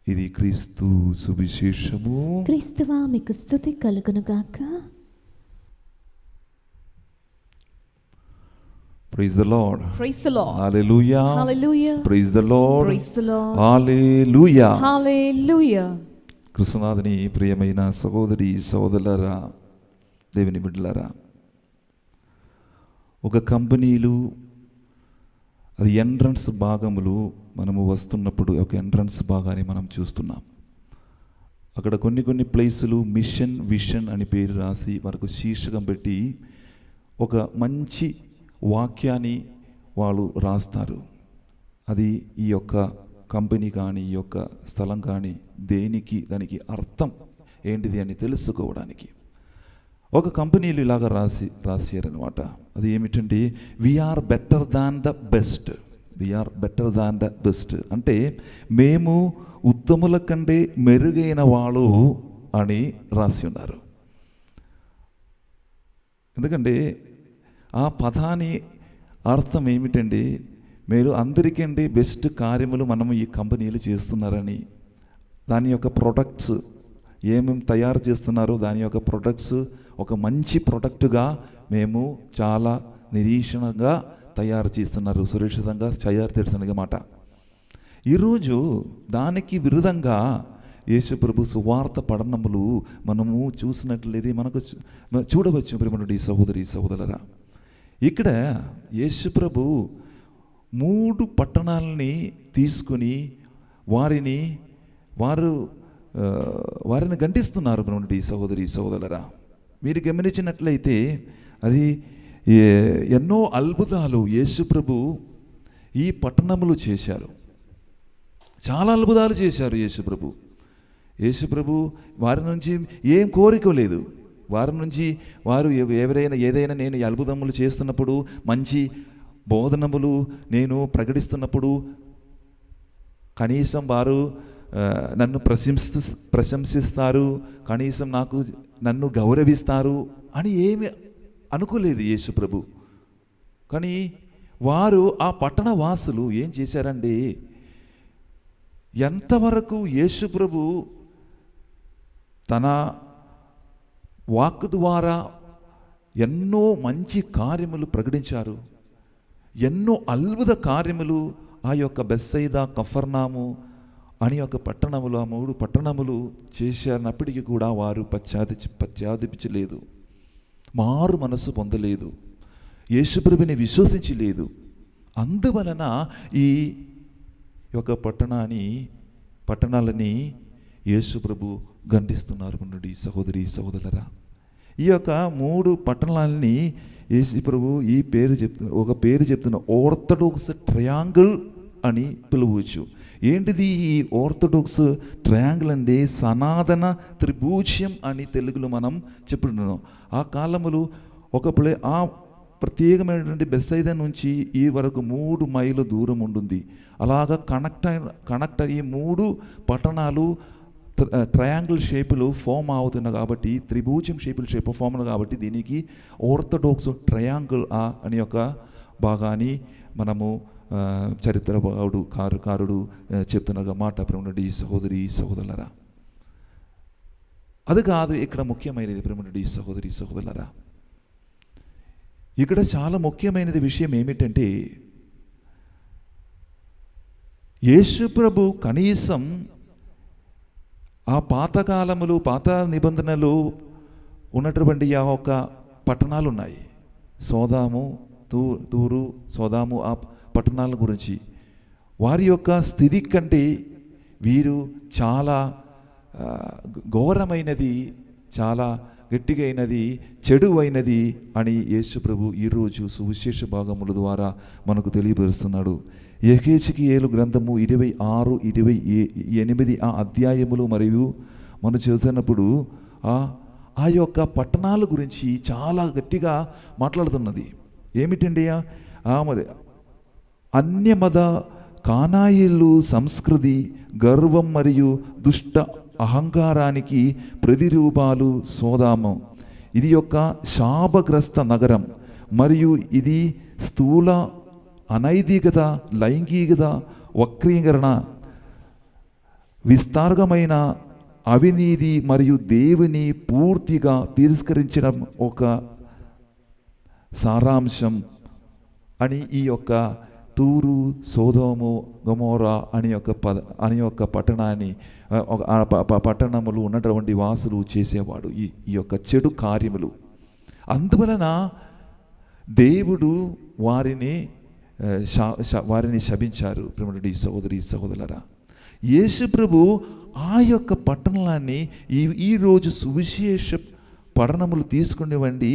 ఇది క్రీస్తు సువిశేషము. క్రీస్తువా మీకు స్తుతి కలుగునుగాక. Praise the Lord. Praise the Lord. Hallelujah. Hallelujah. Praise the Lord. Praise the Lord. Hallelujah. Hallelujah. కృష్ణనాథుని ప్రియమైన సహోదరి సహోదరులారా, దేవుని బిడ్డలారా, ఒక కంపెనీలు అది ఎంట్రన్స్ భాగములు మనము వస్తున్నప్పుడు ఒక ఎంట్రన్స్ భాగాన్ని మనం చూస్తున్నాం. అక్కడ కొన్ని ప్లేసులు మిషన్ విషన్ అని పేరు రాసి మనకు శీర్షకం పెట్టి ఒక మంచి వాక్యాన్ని వాళ్ళు రాస్తారు. అది ఈ యొక్క కంపెనీ కానీ ఈ యొక్క స్థలం కానీ దానికి అర్థం ఏంటిది అని తెలుసుకోవడానికి ఒక కంపెనీలు ఇలాగ రాశారనమాట. అది ఏమిటంటే, we are better than the best. We are better than the best అంటే మేము ఉత్తముల కంటే మెరుగైన వాళ్ళు అని రాసి ఉన్నారు. ఎందుకంటే ఆ పదాని అర్థం ఏమిటంటే, మీరు అందరికంటే బెస్ట్ కార్యములు మనము ఈ కంపెనీలు చేస్తున్నారని, దాని యొక్క ప్రొడక్ట్స్ ఏమేమి తయారు చేస్తున్నారో దాని యొక్క ప్రొడక్ట్స్ ఒక మంచి ప్రొడక్ట్గా మేము చాలా నిరీక్షణగా తయారు చేస్తున్నారు, సురక్షితంగా తయారు చేస్తున్నమాట. ఈరోజు దానికి విరుద్ధంగా యేసుప్రభు సువార్త పఠనములు మనము చూసినట్లయితే మనకు చూడవచ్చు. ప్రియమైనటువంటి సహోదరి సహోదరులారా, ఇక్కడ యేసుప్రభు 3 పట్టణాలని తీసుకుని వారిని గంటిస్తున్నారు. ప్రియమైనటువంటి సహోదరి సహోదరులారా, మీరు గమనించినట్లయితే అది ఎన్నో అద్భుతాలు యేసుప్రభు ఈ పట్టణములు చేశారు. చాలా అద్భుతాలు చేశారు యేసుప్రభు. వారి నుంచి ఏం కోరిక లేదు. వారి నుంచి వారు ఏదైనా నేను ఈ అద్భుతములు చేస్తున్నప్పుడు, మంచి బోధనములు నేను ప్రకటిస్తున్నప్పుడు కనీసం వారు నన్ను ప్రశంసిస్తారు, కనీసం నన్ను గౌరవిస్తారు అని ఏమి అనుకోలేదు యేసుప్రభు. కానీ వారు ఆ పట్టణ వాసులు ఏం చేశారంటే, ఎంతవరకు యేసుప్రభు తన వాక్కు ద్వారా ఎన్నో మంచి కార్యములు ప్రకటించారు, ఎన్నో అద్భుత కార్యములు ఆ యొక్క బెత్సయిదా కఫర్నాము అని ఒక పట్టణములు, ఆ 3 పట్టణములు చేశారన్నప్పటికీ కూడా వారు పశ్చాత్తాపించలేదు, మారు మనసు పొందలేదు. యేసుప్రభుని విశ్వసించి లేదు. అందువలన ఈ యొక్క పట్టణాలని యేసుప్రభు ఖండిస్తున్నారు. నుండి సహోదరి సహోదరులరా, ఈ యొక్క 3 పట్టణాలని యేసుప్రభు ఈ ఒక పేరు చెప్తున్న ఆర్థోడాక్స్ ట్రయాంగిల్ అని పిలవచ్చు. ఏంటిది ఈ ఆర్థోడాక్స్ ట్రయాంగిల్ అంటే? సనాతన త్రిభుజం అని తెలుగులో మనం చెప్పుకుంటున్నాం. ఆ కాలములో ఆ ప్రత్యేకమైనటువంటి బెత్సైదా నుంచి ఈ వరకు 3 మైళ్ళ దూరం ఉంటుంది. అలాగా కనెక్ట్ ఈ 3 పట్టణాలు ట్రయాంగిల్ షేపులో ఫామ్ అవుతుంది కాబట్టి, త్రిభుజం షేప్ ఫామ్ అవుతుంది కాబట్టి దీనికి ఆర్థోడాక్స్ ట్రయాంగిల్ అని ఒక భాగాన్ని మనము చరిత్రకారుడు చెప్తున్న మాట ప్రేమనుడి సహోదరి సహోదరులరా. అది కాదు ఇక్కడ ముఖ్యమైనది ప్రేమనుడి సహోదరి సహోదరులరా. ఇక్కడ చాలా ముఖ్యమైనది విషయం ఏమిటంటే, యేసుప్రభు కనీసం ఆ పాతకాలములు పాత నిబంధనలు ఉన్నటువంటి ఆ ఒక పట్టణాలు ఉన్నాయి, తూరు సోదాము, ఆ పట్టణాల గురించి వారి యొక్క స్థితి కంటే వీరు చాలా ఘోరమైనది, చాలా గట్టిగా అయినది, చెడు అయినది అని యేసుప్రభు ఈరోజు సువిశేష భాగముల ద్వారా మనకు తెలియపరుస్తున్నాడు. యెహెజ్కేలు గ్రంథము 26, 28 ఆ అధ్యాయములు మరియు మనం చదువుతున్నప్పుడు ఆ యొక్క పట్టణాల గురించి చాలా గట్టిగా మాట్లాడుతున్నది. ఏమిటండి? మరి అన్యమత కానాయిలు సంస్కృతి, గర్వం మరియు దుష్ట అహంకారానికి ప్రతిరూపాలు సోదాము. ఇది యొక్క శాపగ్రస్త నగరం మరియు ఇది స్థూల అనైతికత, లైంగికత, వక్రీకరణ, విస్తారమైన అవినీతి మరియు దేవుని పూర్తిగా తిరస్కరించడం ఒక సారాంశం అని ఈ యొక్క తూరు, సోదోము, గొమోరా అని యొక్క పట్టణాన్ని పట్టణములు ఉన్నటువంటి వాసులు చేసేవాడు ఈ యొక్క చెడు కార్యములు. అందువలన దేవుడు వారిని శపించారు. ప్రేమనుడి సహోదరి సహోదరులరా, యేసుప్రభు ఆ యొక్క పట్టణాన్ని ఈరోజు సువిశేష పట్టణములు తీసుకునేవండి.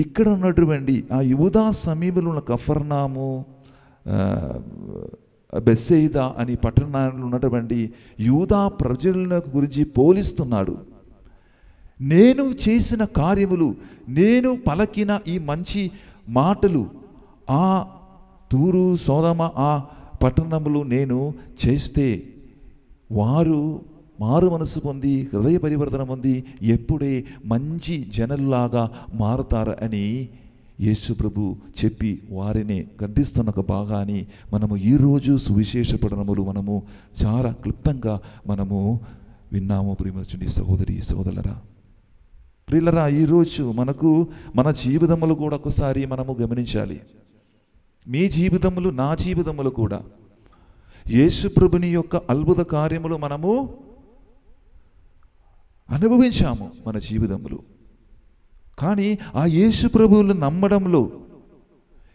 ఇక్కడ ఉన్నటువంటి ఆ యూదా సమీపంలో ఉన్న కఫర్నాము, బెత్సైదా అని పట్టణాలు ఉన్నటువంటి యూదా ప్రజల గురించి పోలిస్తున్నాడు. నేను చేసిన కార్యములు, నేను పలికిన ఈ మంచి మాటలు ఆ తూరు సోదమ ఆ పట్టణములు నేను చేస్తే వారు మారు మనసు పొంది హృదయ పరివర్తన పొంది ఎప్పుడే మంచి జనుల్లాగా మారుతారు అని యేసుప్రభు చెప్పి వారిని ఖండిస్తున్న ఒక భాగాన్ని మనము ఈరోజు సువిశేష పఠనములు మనము చాలా క్లుప్తంగా మనము విన్నాము. ప్రియమైన సహోదరి సహోదరులరా, ప్రియులరా, ఈరోజు మన జీవితములు కూడా ఒకసారి మనము గమనించాలి. మీ జీవితములు, నా జీవితములు కూడా యేసుప్రభుని యొక్క అద్భుత కార్యములు మనము అనుభవించాము మన జీవితములు. కానీ ఆ యేసుప్రభువును నమ్మడంలో,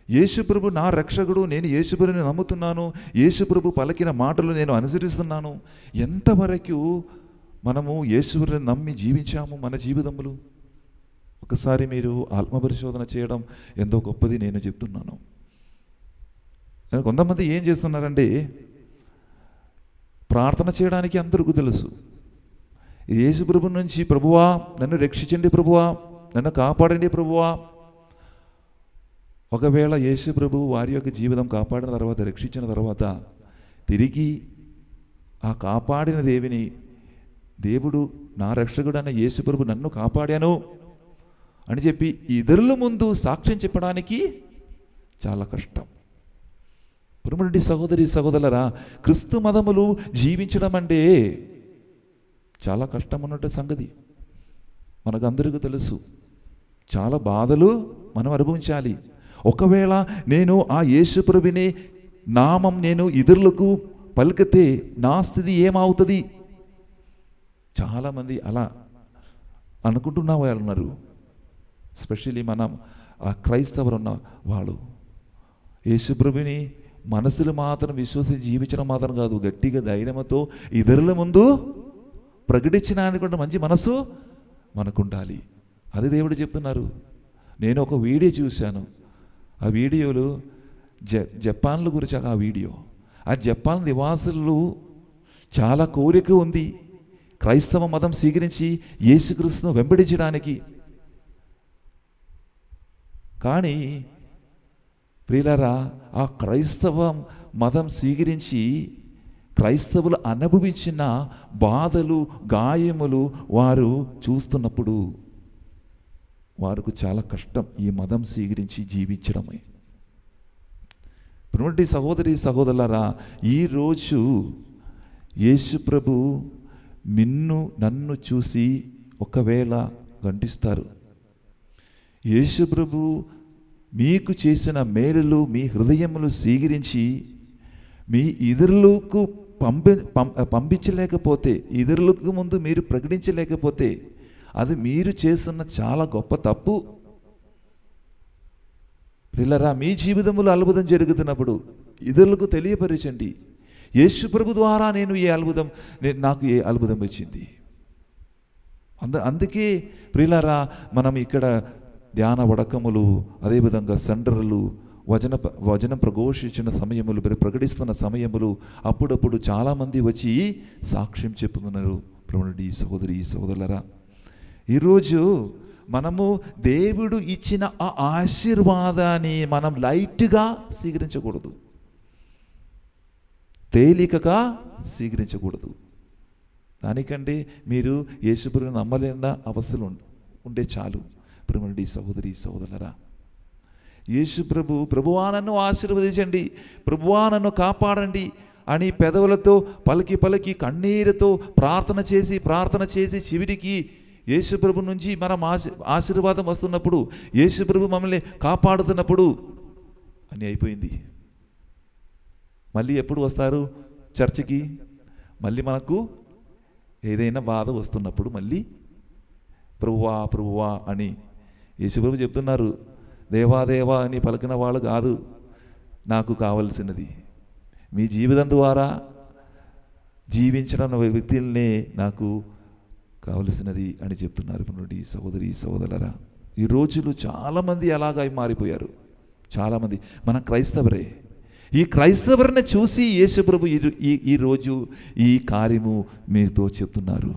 యేసుప్రభు నా రక్షకుడు, నేను యేసుప్రభుని నమ్ముతున్నాను, యేసుప్రభు పలికిన మాటలు నేను అనుసరిస్తున్నాను, ఎంతవరకు మనము యేసుప్రభుని నమ్మి జీవించాము మన జీవితములు? ఒకసారి మీరు ఆత్మపరిశోధన చేయడం ఎంతో గొప్పది నేను చెప్తున్నాను. కొంతమంది ఏం చేస్తున్నారంటే, ప్రార్థన చేయడానికి అందరికీ తెలుసు, యేసుప్రభు నుంచి ప్రభువా నన్ను రక్షించండి, ప్రభువా నన్ను కాపాడండి ప్రభువా. ఒకవేళ యేసుప్రభు వారి యొక్క జీవితం కాపాడిన తర్వాత, రక్షించిన తర్వాత తిరిగి ఆ కాపాడిన దేవుడు నా రక్షకుడు అన్న యేసుప్రభు నన్ను కాపాడాను అని చెప్పి ఇతరుల ముందు సాక్ష్యం చెప్పడానికి చాలా కష్టం. ప్రియమైన సహోదరి సహోదరులరా, క్రీస్తు మతములు జీవించడం అంటే చాలా కష్టం అన్నట్టు సంగతి మనకందరికీ తెలుసు. చాలా బాధలు మనం అనుభవించాలి. ఒకవేళ నేను ఆ యేసుప్రభుని నామం నేను ఇతరులకు పలికితే నా స్థితి ఏమవుతుంది? చాలామంది అలా అనుకుంటున్న వాళ్ళు ఉన్నారు. ఎస్పెషల్లీ మనం ఆ క్రైస్తవులు ఉన్న వాళ్ళు యేసుప్రభుని మనసులు మాత్రం విశ్వసించి జీవించడం మాత్రం కాదు, గట్టిగా ధైర్యంతో ఇతరుల ముందు ప్రకటించడానికి మంచి మనసు మనకు ఉండాలి. అది దేవుడు చెప్తున్నారు. నేను ఒక వీడియో చూశాను. ఆ వీడియోలో జపాన్ల గురించి ఆ వీడియో. ఆ జపాన్ నివాసులు చాలా కోరిక ఉంది క్రైస్తవ మతం స్వీకరించి యేసుక్రీస్తును వెంబడించడానికి. కానీ ప్రియులారా, ఆ క్రైస్తవ మతం స్వీకరించి క్రైస్తవులు అనుభవించిన బాధలు, గాయములు వారు చూస్తున్నప్పుడు వారికి చాలా కష్టం ఈ మతం స్వీకరించి జీవించడమే. ప్రియమైన సహోదరి సహోదరులారా, ఈరోజు యేసు ప్రభు నన్ను చూసి ఒకవేళ గంటిస్తారు. యేసు ప్రభు మీకు చేసిన మేలులు మీ హృదయములు స్వీకరించి మీ ఇతరులకు పంపించలేకపోతే, ఇతరులకు ముందు మీరు ప్రకటించలేకపోతే అది మీరు చేస్తున్న చాలా గొప్ప తప్పు. ప్రియులారా, మీ జీవితంలో అద్భుతం జరుగుతున్నప్పుడు ఇతరులకు తెలియపరచండి. యేసు ప్రభు ద్వారా నాకు ఏ అద్భుతం వచ్చింది. అందుకే ప్రియులారా, మనం ఇక్కడ ధ్యాన వడకములు, అదేవిధంగా సెంటర్లు, వచనం ప్రఘోషించిన సమయములు, ప్రకటిస్తున్న సమయములు అప్పుడప్పుడు చాలామంది వచ్చి సాక్ష్యం చెప్పుతున్నారు. ప్రియమైన సహోదరి సహోదరులారా, ఈరోజు మనము దేవుడు ఇచ్చిన ఆ ఆశీర్వాదాన్ని మనం లైట్గా స్వీకరించకూడదు, తేలికగా స్వీకరించకూడదు. దానికంటే మీరు యేసుప్రభుని నమ్మలేని అవస్థలు ఉండే చాలు. ప్రియమైన సహోదరి సహోదరులారా, యేసు ప్రభువా నన్ను ఆశీర్వదించండి, ప్రభువా నన్ను కాపాడండి అని పెదవులతో పలికి కన్నీరుతో ప్రార్థన చేసి చివరికి యేసు ప్రభు నుంచి మనం ఆశీర్వాదం వస్తున్నప్పుడు, యేసు ప్రభు మమ్మల్ని కాపాడుతున్నప్పుడు అని అయిపోయింది. మళ్ళీ ఎప్పుడు వస్తారు చర్చికి? మళ్ళీ మనకు ఏదైనా బాధ వస్తున్నప్పుడు మళ్ళీ ప్రభువా అని యేసు ప్రభు చెప్తున్నారు. దేవా అని పలికిన వాళ్ళు కాదు నాకు కావలసినది, మీ జీవితం ద్వారా జీవించడం వ్యక్తులనే నాకు కావలసినది అని చెప్తున్నారు. సహోదరి సహోదరులారా, ఈ రోజులు చాలామంది అలాగా మారిపోయారు. చాలామంది మన క్రైస్తవరే. ఈ క్రైస్తవుని చూసి యేసు ప్రభు ఈరోజు ఈ కార్యము మీతో చెప్తున్నారు.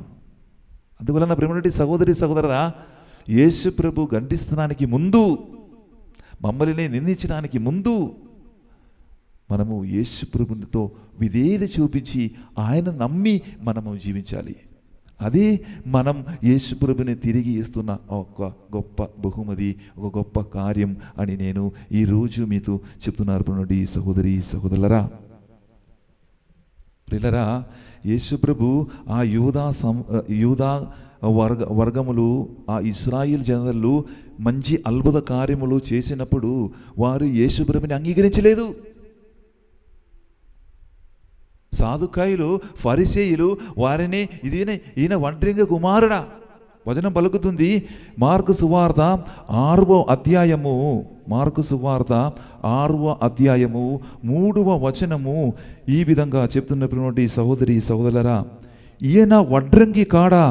అందువలన ప్రియమైన సహోదరి సహోదరులారా, యేసు ప్రభు గంటిస్తానికి ముందు, మమ్మల్ని నిందించడానికి ముందు మనము యేసు ప్రభునితో విధేయత చూపించి ఆయన నమ్మి మనము జీవించాలి. అదే మనం యేసు ప్రభుని తిరిగి ఇస్తున్న ఒక గొప్ప బహుమతి, ఒక గొప్ప కార్యం అని నేను ఈరోజు మీతో చెప్తున్నారు. సహోదరి సహోదరులారా, ప్రియులారా, యేసు ప్రభు ఆ యూదా వర్గములు, ఆ ఇశ్రాయేల్ జనులు మంచి అద్భుత కార్యములు చేసినప్పుడు వారు యేసు ప్రభుని అంగీకరించలేదు. సాదుకాయులు, ఫరిసేయులు వారిని ఈయన ఒంటరిగా కుమారుడా, వచనం పలుకుతుంది మార్కు సువార్త 6వ అధ్యాయము 3వ వచనము ఈ విధంగా చెప్తున్నటువంటి సహోదరి సహోదరులారా, ఈయన వడ్రంగి కాడా,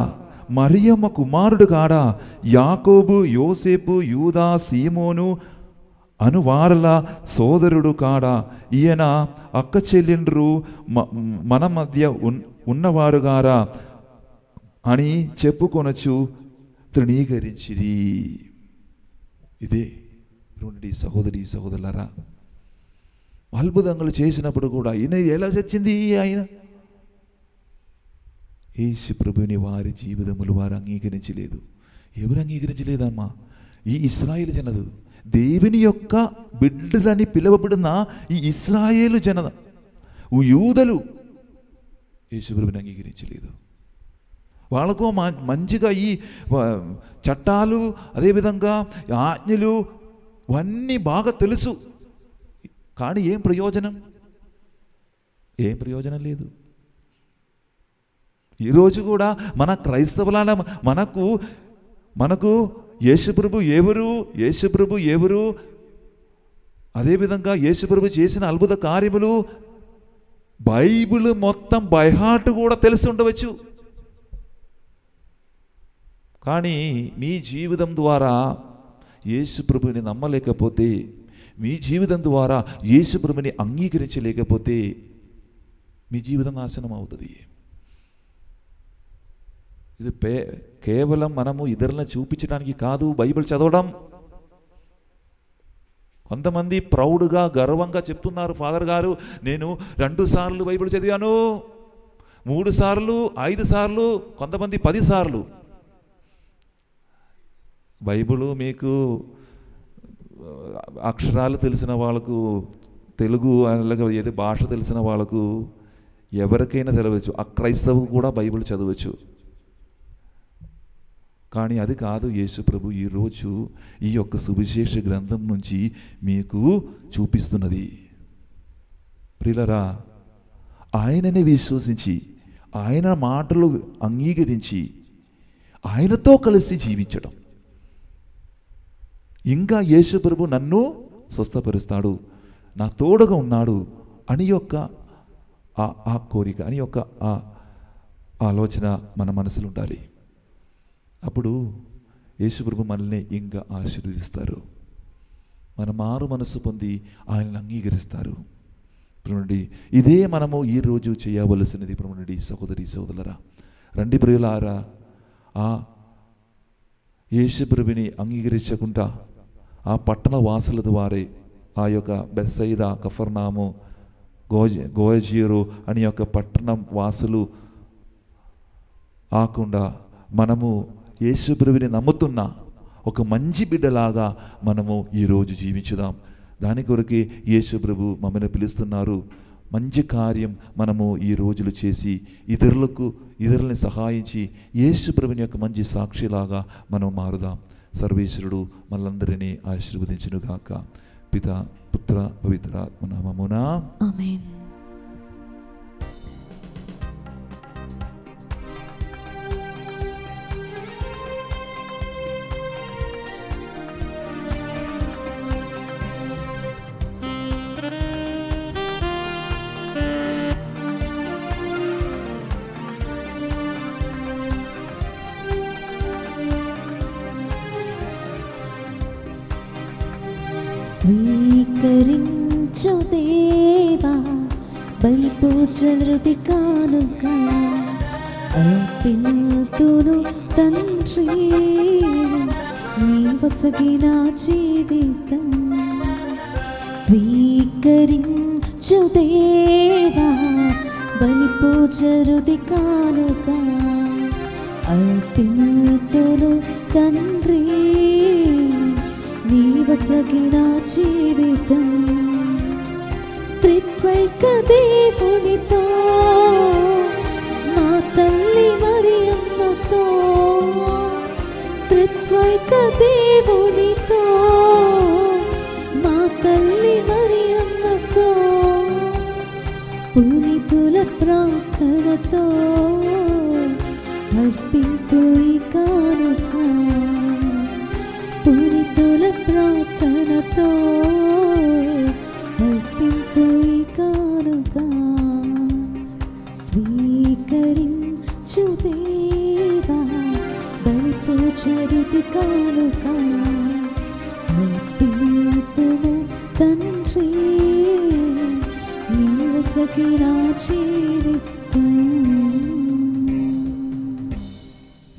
మరియమ్మ కుమారుడు కాడా, యాకోబు, యోసేపు, యూదా, సీమోను అనువారల సోదరుడు కాడా, ఈయన అక్క చెల్లెండ్రు మన మధ్య ఉన్నవారు గారా అని చెప్పుకొనొచ్చు తృణీకరించిరి. ఇదే సహోదరి సహోదరులారా, అద్భుతములు చేసినప్పుడు కూడా ఈయన ఎలా చచ్చింది? ఆయన యేసు ప్రభుని వారి జీవితములు వారు అంగీకరించలేదు. ఎవరు అంగీకరించలేదమ్మా? ఈ ఇశ్రాయేలు జనదు, దేవుని యొక్క బిడ్డలని పిలువబడిన ఈ ఇశ్రాయేలు జన యూదలు యేసు ప్రభుని అంగీకరించలేదు. వాళ్ళకు మంచిగా ఈ చట్టాలు, అదేవిధంగా ఆజ్ఞలు ఇవన్నీ బాగా తెలుసు. కానీ ఏం ప్రయోజనం లేదు. ఈరోజు కూడా మన క్రైస్తవుల మనకు యేసుప్రభు ఎవరు, యేసుప్రభు ఎవరు, అదేవిధంగా యేసుప్రభు చేసిన అద్భుత కార్యములు బైబిల్ మొత్తం బైహార్ట్ కూడా తెలిసి ఉండవచ్చు. కానీ మీ జీవితం ద్వారా యేసుప్రభుని నమ్మలేకపోతే, మీ జీవితం ద్వారా యేసుప్రభుని అంగీకరించలేకపోతే మీ జీవితం నాశనం అవుతుంది. ఇది కేవలం మనము ఇతరులను చూపించడానికి కాదు బైబిల్ చదవడం. కొంతమంది ప్రౌడ్గా గర్వంగా చెప్తున్నారు, ఫాదర్ గారు నేను 2 సార్లు బైబిల్ చదివాను, 3 సార్లు, 5 సార్లు, కొంతమంది 10 సార్లు. బైబిల్ మీకు అక్షరాలు తెలిసిన వాళ్ళకు, తెలుగు అలాగే ఏదో భాష తెలిసిన వాళ్ళకు ఎవరికైనా చదవచ్చు, అక్రైస్తవు కూడా బైబిల్ చదవచ్చు. కానీ అది కాదు యేసుప్రభు ఈరోజు ఈ యొక్క సువిశేష గ్రంథం నుంచి మీకు చూపిస్తున్నది. ప్రియులారా, ఆయననే విశ్వసించి, ఆయన మాటలు అంగీకరించి, ఆయనతో కలిసి జీవించడం. ఇంకా యేసుప్రభు నన్ను స్వస్థపరుస్తాడు, నా తోడుగా ఉన్నాడు అని యొక్క ఆ కోరిక, అని యొక్క ఆ ఆలోచన మన మనసులో ఉండాలి. అప్పుడు యేసుప్రభు మనల్ని ఇంకా ఆశీర్వదిస్తారు. మన మారు మనసు పొంది ఆయనను అంగీకరిస్తారు. ప్రియులారా, ఇదే మనము ఈరోజు చేయవలసినది. ప్రియులారా, సహోదరి సహోదరులారా, రండి ప్రియులారా, ఆ యేసుప్రభుని అంగీకరించకుండా ఆ పట్టణ వాసుల ద్వారే, ఆ యొక్క బెత్సయిదా, కఫర్నాము, గోయజీరు అని యొక్క పట్టణం వాసులు ఆకుండా మనము యేసుప్రభుని నమ్ముతున్న ఒక మంచి బిడ్డలాగా మనము ఈరోజు జీవించుదాం. దాని కొరకే యేసుప్రభు మమ్మల్ని పిలుస్తున్నారు. మంచి కార్యం మనము ఈ రోజులు చేసి ఇతరులని సహాయించి యేసుప్రభుని యొక్క మంచి సాక్షిలాగా మనం మారుదాం. సర్వేశ్వరుడు మనందరినీ ఆశీర్వదించునుగాక. పితా, పుత్ర, పవిత్రాత్మ నామమున ఆమేన్. స్వీకరించు దేవా బలి పూజృతి కానుక, అర్పింతును తండ్రి నీ వసగిన జీవితం. స్వీకరించు దేవా బలి పూజృతి కానుక, అర్పింతును తండ్రి నీ వసగిన జీవితం. త్రిత్వైక దేవునితో, నా తల్లి మరియమ్మతో, త్రిత్వైక దేవునితో, నా తల్లి మరియమ్మతో, పునీతుల ప్రార్థనతో అర్పింతు ఈ కానుక. పునీతుల ప్రార్థనతో అర్పింతు ఈ కానుక. స్వీకరించు దేవా బలి పూజృతి కానుక, అర్పింతును తండ్రి నీ వసగిన జీవితం.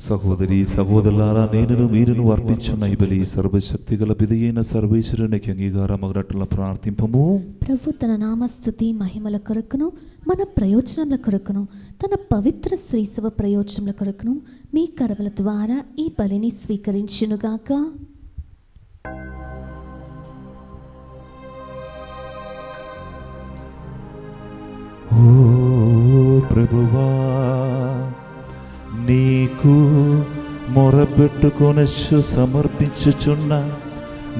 సహోదరి సహోదరులారా, నేనును మీరును అర్పించున్న ఈ బలి సర్వశక్తి గల పిదయైన సర్వేశ్వరునికి అంగీకారమగనట్ల ప్రార్థింపము. ప్రభు తన నామస్తుతి మహిమల కొరకును, మన ప్రయోజనముల కొరకును, తన పవిత్ర శ్రీసభ ప్రయోజనముల కొరకును మీ కరముల ద్వారా ఈ బలిని స్వీకరించునుగాక. ఓ ప్రభువా, నీకు మొరపెట్టుకొనొచ్చు సమర్పించుచున్న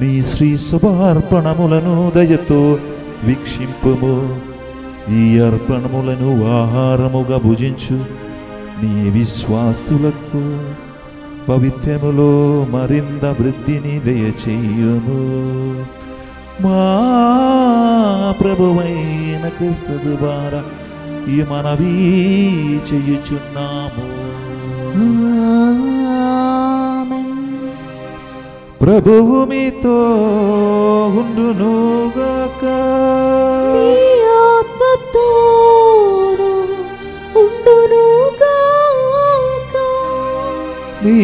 నీ శ్రీ శుభార్పణములను దయతో వీక్షింపుము. ఈ అర్పణములను ఆహారముగా భుజించు నీ విశ్వాసులకు పవిత్రములో మరింత వృద్ధిని దయచేయుము. మా ప్రభువైన క్రీస్తు ద్వారా ఈ మనవి చేయుచున్నాము. ఆమేన్. ప్రభువు మీతో ఉండునుగాక. మీ ఆత్మతోను ఉండునుగాక. మీ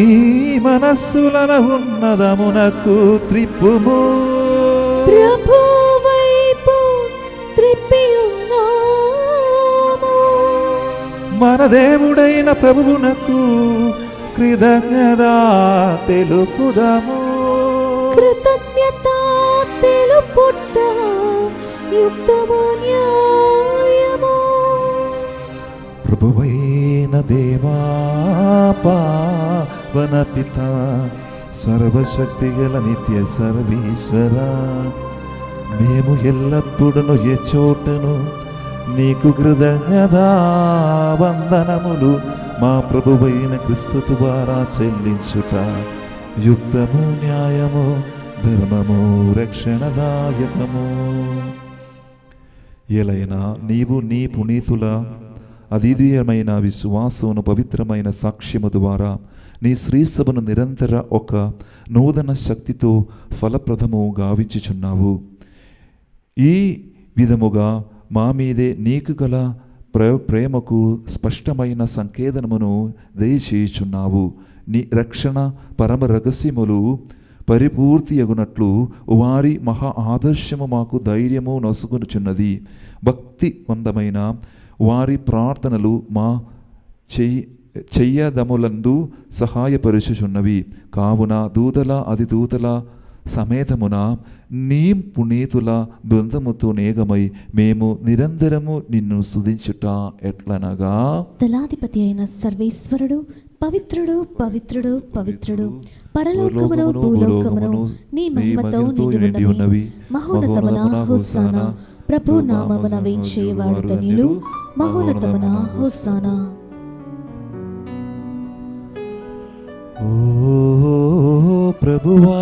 మనస్సులను ఉన్నదమునకు త్రిప్పుము. ప్రభు వైపు త్రిప్పి ఉన్నాము. మన దేవుడైన ప్రభువునకు కృతజ్ఞత తెలుపుదాము. కృతజ్ఞత తెలుపుట యుక్తము న్యాయము. ప్రభువైన దేవా పావన పిత సర్వశక్తి గల నిత్య సర్వేశ్వర, మేము ఎల్లప్పుడూ ఏ చోటను నీకు కృతజ్ఞత వందనములు మా ప్రభువైన క్రీస్తు ద్వారా చెల్లించుట యుక్తము న్యాయము ధర్మము రక్షణదాయకము. ఎలైనా నీవు నీ పునీతుల అద్వితీయమైన విశ్వాసమును పవిత్రమైన సాక్ష్యము ద్వారా నీ శ్రీసభను నిరంతర ఒక నూతన శక్తితో ఫలప్రదము గావించుచున్నావు. ఈ విధముగా మా మీదే నీకు గల ప్రేమకు స్పష్టమైన సంకేతమును దయచేయుచున్నావు. నీ రక్షణ పరమ రహస్యములు పరిపూర్తియగునట్లు వారి మహా ఆదర్శము మాకు ధైర్యము నొసగునుచున్నది. భక్తివంతమైన వారి ప్రార్థనలు మా చెయ్యదములందు సహాయపరుచుచున్నవి. కావున దూతల అధిదూతల సమేతమున నీ పునీతుల బృందముతో నేగమై మేము నిరంతరము నిన్ను స్తుతించుట ఎట్లనగా, దళాధిపతి అయిన సర్వేశ్వరుడు పవిత్రుడు పవిత్రుడు పవిత్రుడు, పరలోకమును భూలోకమును నీ మహిమతో నిండి ఉన్నవి. మహోన్నతమున హోసానా, ప్రభు నామమున వేంచేవాడు ధన్యులు. మహోన్నతమున హోసానా. ఓ ప్రభువా,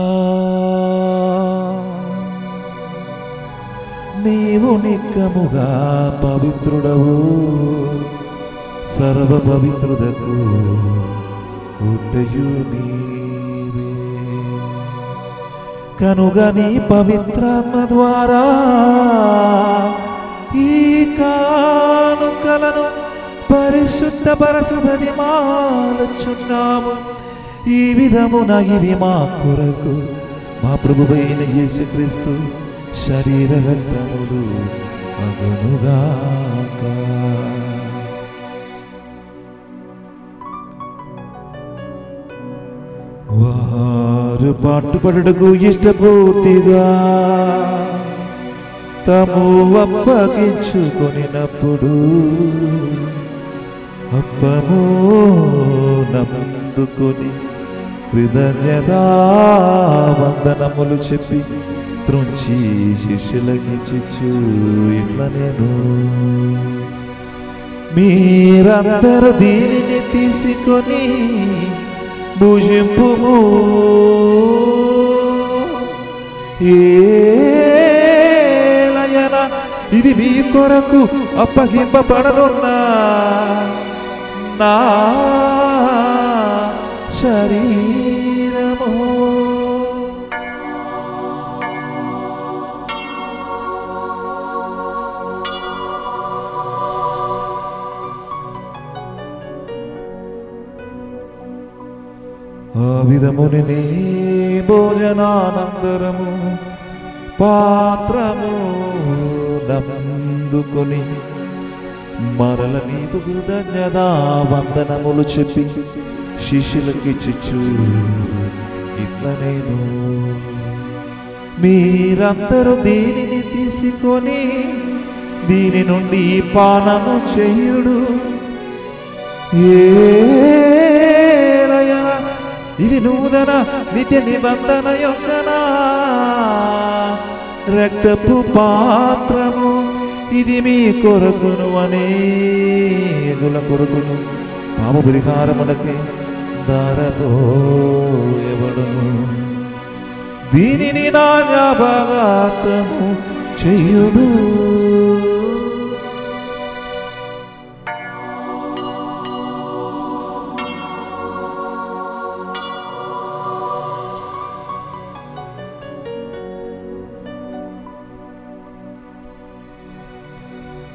నీవు నిక్కముగా పవిత్రుడవు, సర్వ పవిత్రుడకు పుట్టయు నీవే. కనుక నీ పవిత్రాత్మ ద్వారా ఈ కానుకలను పరిశుద్ధపరచబడి మాలుచున్నాము. ఈ విధమున ఇవి మా కొరకు మా ప్రభువైన యేసుక్రీస్తు శరీర రక్తములు అగునుగాక. వారు పాటుపడుటకు ఇష్టపూర్తిగా తాము అప్పగించుకొనినప్పుడు అప్పము నందుకొని కృతజ్ఞతా వందనములు చెప్పి త్రుంచి శిష్యులకిచ్చిచ్చు ఇట్లా నేను, మీరందరూ దీనిని తీసుకొని భుజింపుము. ఏలయన ఇది మీ కొరకు అప్పగింపబడనున్న నా శరీరము. ఆ విధముని నీ భోజనానంతరము పాత్రము నందుకొని మరల నీకు కృతజ్ఞతా వందనములు చెప్పి శిష్యులకిచ్చిచ్చు ఇట్లా నేను, మీరందరూ దీనిని తీసుకొని దీని నుండి పానము చేయుడు. ఇది నూతన నిత్య నిబంధన యొక్క రక్తపు పాత్రము. ఇది మీ కొరకును అనేకుల కొరకును పాప పరిహారమునకే దారపోయబడును. దీనిని నా జ్ఞాపకార్థము చెయ్యుడు.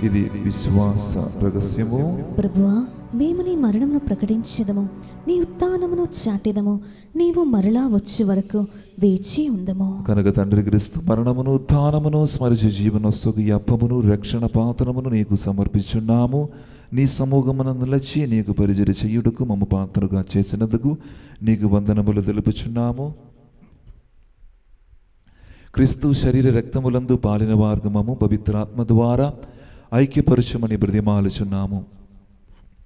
ఇది విశ్వాస రహస్యము. ప్రభువా, మేము నీ మరణమును ప్రకటించెదము, నీ ఉత్థానమును చాటెదము, నీవు మరలా వచ్చే వరకు వేచి ఉందము. కనుక తండ్రి క్రీస్తు మరణమును ఉత్థానమును స్మరించి జీవనొసగు ఈ అప్పమును రక్షణ పాత్రమును నీకు సమర్పించున్నాము. నీ సమూహమున నిలచి నీకు పరిచర్య చేయుటకు మమ్మ పాత్రగా చేసినందుకు నీకు వందనములు తెలుపుచున్నాము. క్రీస్తు శరీర రక్తములందు పాలిన మార్గమము పవిత్రాత్మ ద్వారా ఐక్యపరచమని బ్రతిమాలుచున్నాము.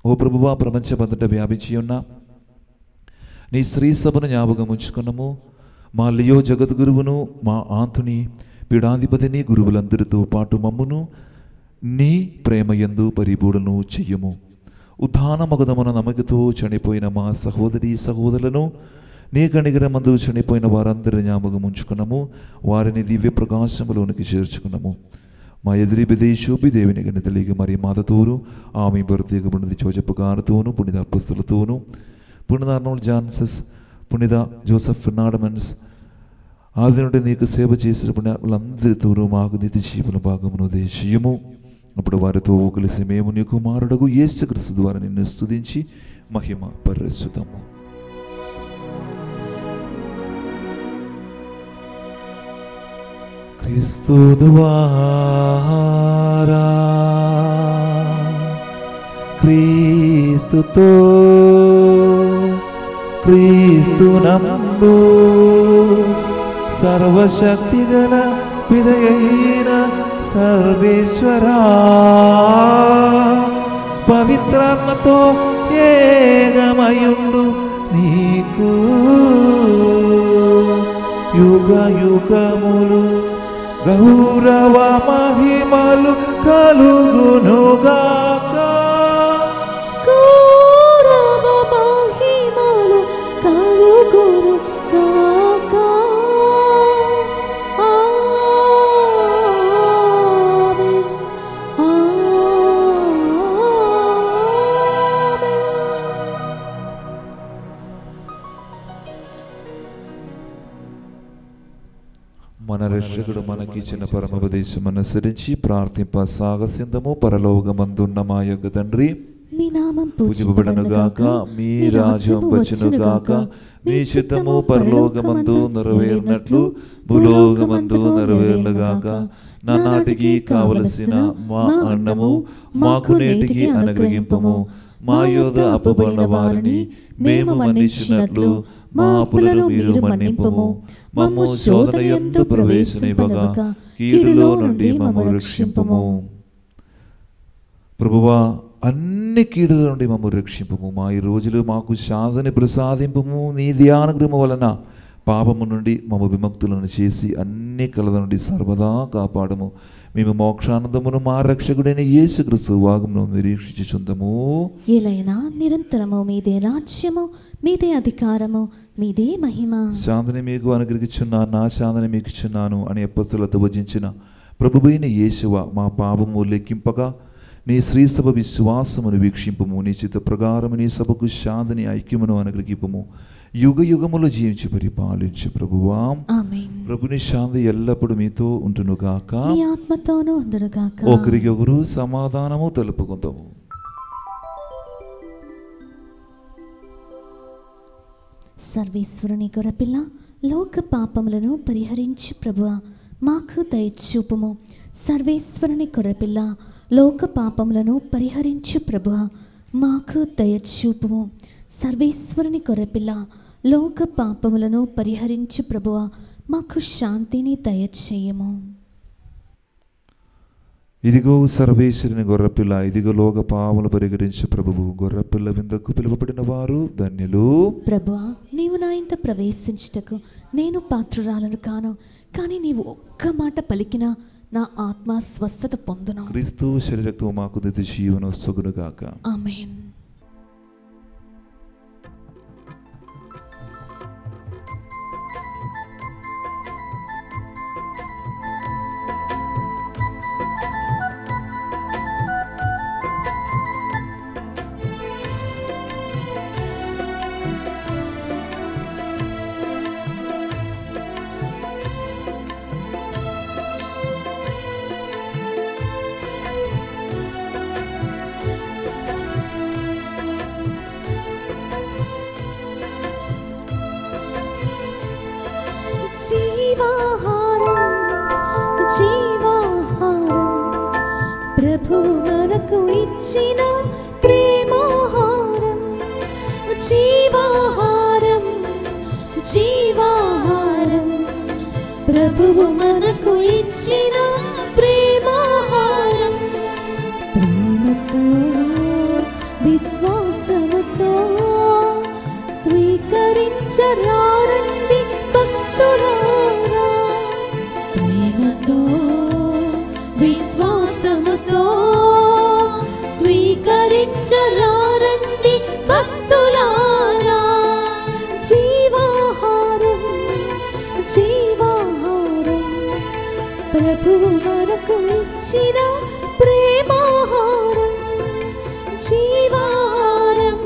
ఓ ప్రభువా, ప్రపంచమంతటా వ్యాపించి ఉన్న నీ శ్రీ సభను జ్ఞాపకం ఉంచుకున్నాము. మా లియో జగద్గురువును, మా ఆంతుని పీఠాధిపతిని, గురువులందరితో పాటు మమ్మును నీ ప్రేమయందు పరిపూర్ణను చెయ్యము. ఉత్థానమగదమున నమ్మకతో చనిపోయిన మా సహోదరి సహోదరులను, నీ కనికరమందు చనిపోయిన వారందరి జ్ఞాపకం ఉంచుకున్నాము. వారిని దివ్య ప్రకాశములోనికి చేర్చుకున్నాము. మా ఎదురి బిదేశోపి దేవుని గణితలేక మరి మాతతోను ఆమె భర్తీయ పుణిత జోజప్పగారుతోను పుణిత అప్పస్తులతోను పుణిత అర్నోల్డ్ జాన్సస్ పుణిత జోసెఫ్ ఫెర్నాండెస్ ఆది నుండి నీకు సేవ చేసిన పుణ్యాలందరితోనూ మాకు నిత్య జీవన భాగమును దయచేయము. అప్పుడు వారితో కలిసి మేము నీ కుమారుడగు యేసుక్రీస్తు ద్వారా నిన్ను స్తుతించి మహిమ పరచుతాము. క్రీస్తు ద్వారా క్రీస్తుతో క్రీస్తునందు సర్వశక్తిగల పిదయైన సర్వేశ్వరా పవిత్రాత్మతో ఏకమయుండు నీకు యుగ యుగములు గౌరవ మహిమలు కలుగునుగాక. గౌరవ మహిమలు కలుగునుగాక. ఆమేన్. మన రక్షకుడు మనకిచ్చిన పరమోపదేశం అనుసరించి ప్రార్థింప సాగసిందము. పరలోకమందున్న మా యొక్క తండ్రి, మీ నామం పూజింపబడునుగాక, మీ రాజ్యం వచ్చునుగాక, మీ చిత్తము పరలోకమందు నెరవేరినట్లు భూలోకమందు నెరవేరునుగాక. నానాటికి కావలసిన మా అన్నము మాకు నేటికి అనుగ్రహింపము. మా యోధ అప్పబడిన వారిని మేము మన్నించినట్లు మా అప్పులను మీరు మన్నింపము. మమ్ము శోధన యందు ప్రవేశనివ్వగా కీడులో నుండి మమ్ము రక్షింపము. ప్రభువా, అన్ని కీడుల నుండి మమ్ము రక్షింపము. మా ఈ రోజులు మాకు శాంతిని ప్రసాదింపము. నీ ధ్యానగ్రహము వలన పాపము నుండి మమ్ము విముక్తులను చేసి అన్ని కలల నుండి సర్వదా కాపాడము. మేము మోక్షానందమును మా రక్షకుడైన యేసుక్రీస్తు వాగమును నిరీక్షించుచుందము. ఏలైనా నిరంతరము మీదే రాజ్యము, మీదే అధికారము, మీదే మహిమ. శాంతిని మీకు అనుగ్రహించున్నాను, నా శాంతిని మీకు ఇచ్చున్నాను అని అపొస్తలులతో వచించిన ప్రభువైన యేసువ, మా పాపము లెక్కింపగా నీ శ్రీసభ విశ్వాసమును వీక్షింపము. నీ చిత్త ప్రకారము నీ సభకు శాంతిని ఐక్యమును అనుగ్రహింపము. యుగ యుగములు జీవించి పరిపాలించు ప్రభువా. ఆమేన్. ప్రభుని శాంతి ఎల్లప్పుడూ మీతో ఉంటునుగాక, మీ ఆత్మతోనూ ఉండునుగాక. ఒకరికి ఒకరు సమాధానము తెలుపుకుందాము. సర్వేశ్వరుని గొర్రెపిల్ల, లోక పాపములను పరిహరించు ప్రభువా, మాకు దయచూపుము. సర్వేశ్వరుని గొర్రెపిల్ల, లోక పాపములను పరిహరించు ప్రభువా, మాకు దయచూపుము. సర్వేశ్వరుని గొర్రెపిల్ల, లోక పాపములను పరిహరించు ప్రభువా, మాకు శాంతిని దయచేయము. ఇదిగో సర్వేశ్వరుని గొర్రెపిల్ల, ఇదిగో లోక పాపములు పరిహరించు ప్రభువు. గొర్రెపిల్ల విందుకు పిలువబడిన వారు ధన్యులు. ప్రభువా, నీవు నా ఇంట ప్రవేశించుటకు నేను పాత్రురాలను కాను, కానీ నీవు ఒక్క మాట పలికినా నా ఆత్మ స్వస్థత పొందును. క్రీస్తు శరీరతో మాకు నిత్య జీవన సొగునుగాక. ఆమేన్. ఇచ్చిన ప్రేమాహారం, జీవాహారం, జీవాహారం. ప్రభువు మనకు ఇచ్చిన ప్రేమాహారం. ప్రేమతో విశ్వాసముతో స్వీకరించరారండి భక్తులారా. ప్రేమతో విశ్వాసముతో స్వీకరించరారండి భక్తులారా. జీవాహారం, జీవాహారం. ప్రభువు మనకు ఇచ్చిన ప్రేమాహారం, జీవాహారం,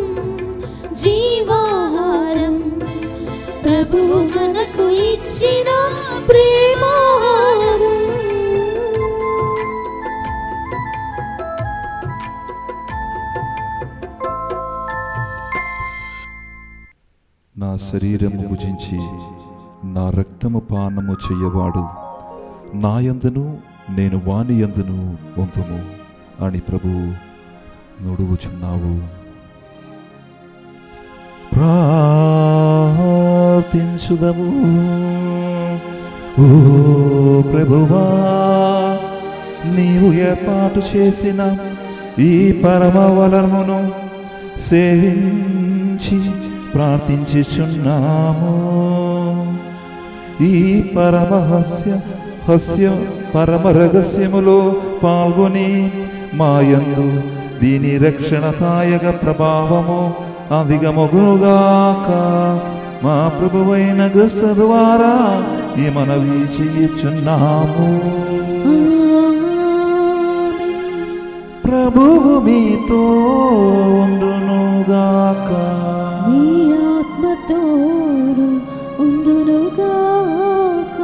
జీవాహారం. ప్రభువు మనకు ఇచ్చిన ప్రేమాహారం. నా శరీరము భుజించి నా రక్తము పానము చెయ్యవాడు నాయందును నేను వాని యందును పొందుము అని ప్రభువు నుడువుచున్నావు. ప్రార్థించుదము. ఓ ప్రభువా, నీవు ఏర్పాటు చేసిన ఈ పరమ వలమును సేవించి ప్రార్థించుచున్నాము. ఈ పరమ రహస్యములో పాల్గొని మాయందు దీని రక్షణదాయక ప్రభావము అధిగమగునుగాక. మా ప్రభువైన క్రీస్తు ద్వారా ఈ మనవి చేయుచున్నాము. ప్రభువు మీతో ఉండునుగాక. మీ ఆత్మతోను ఉండునుగాక.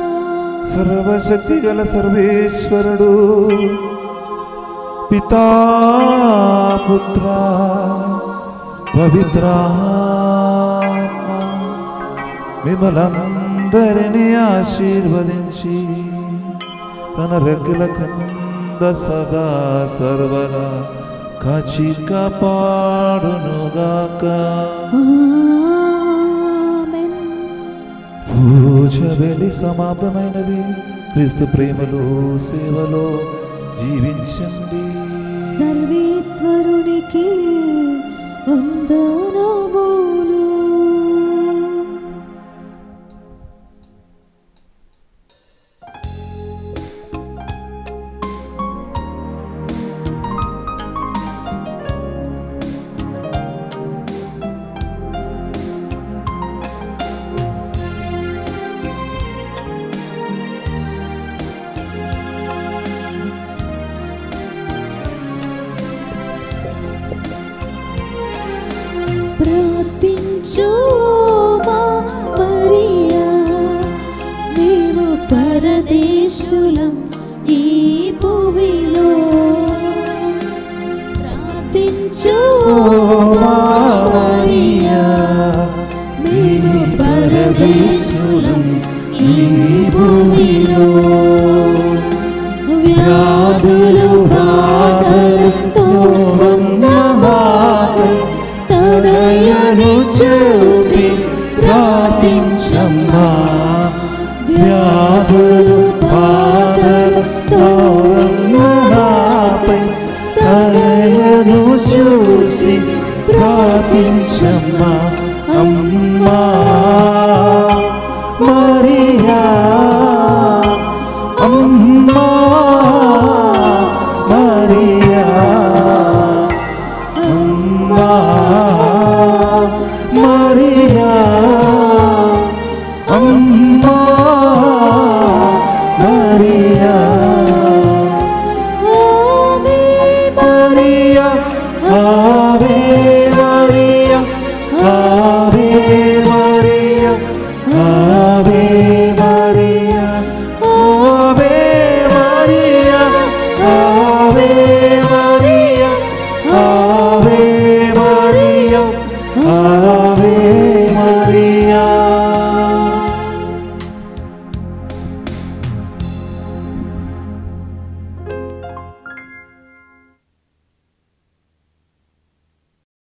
సర్వశక్తి గల సర్వేశ్వరుడు పితా పుత్ర పవిత్రాత్మ మిమ్మలందరినీ ఆశీర్వదించి తన రెక్కల క్రింద సదా సర్వదా కాచి కాపాడునుగాక. పూజ బలి సమాప్తమైనది. క్రీస్తు ప్రేమలో సేవలో జీవించండి. సర్వేశ్వరునికి వందనములు. ప్రార్థించు మా మరియా, మేము పరదేశులం ఈ భూమిలో. ప్రార్థించు మా మరియా, మేము పరదేశులం ఈ భూమిలో. వ్యాధులు బాధలతో ఉన్న మాకై తనయను చూసి ప్రార్థించమ్మా. వ్యాధులు బాధలతో ఉన్న నాపై తనయను చూసి ప్రార్థించమ్మా. అమ్మా మరియా, అమ్మా మరియా, అమ్మా మరియా, అమ్మా మరియా. ఆవే మరియా, ఆవే మరియా, ఆవే మరియా, ఆవే మరియా, ఆవే మరియా, ఆవే మరియా.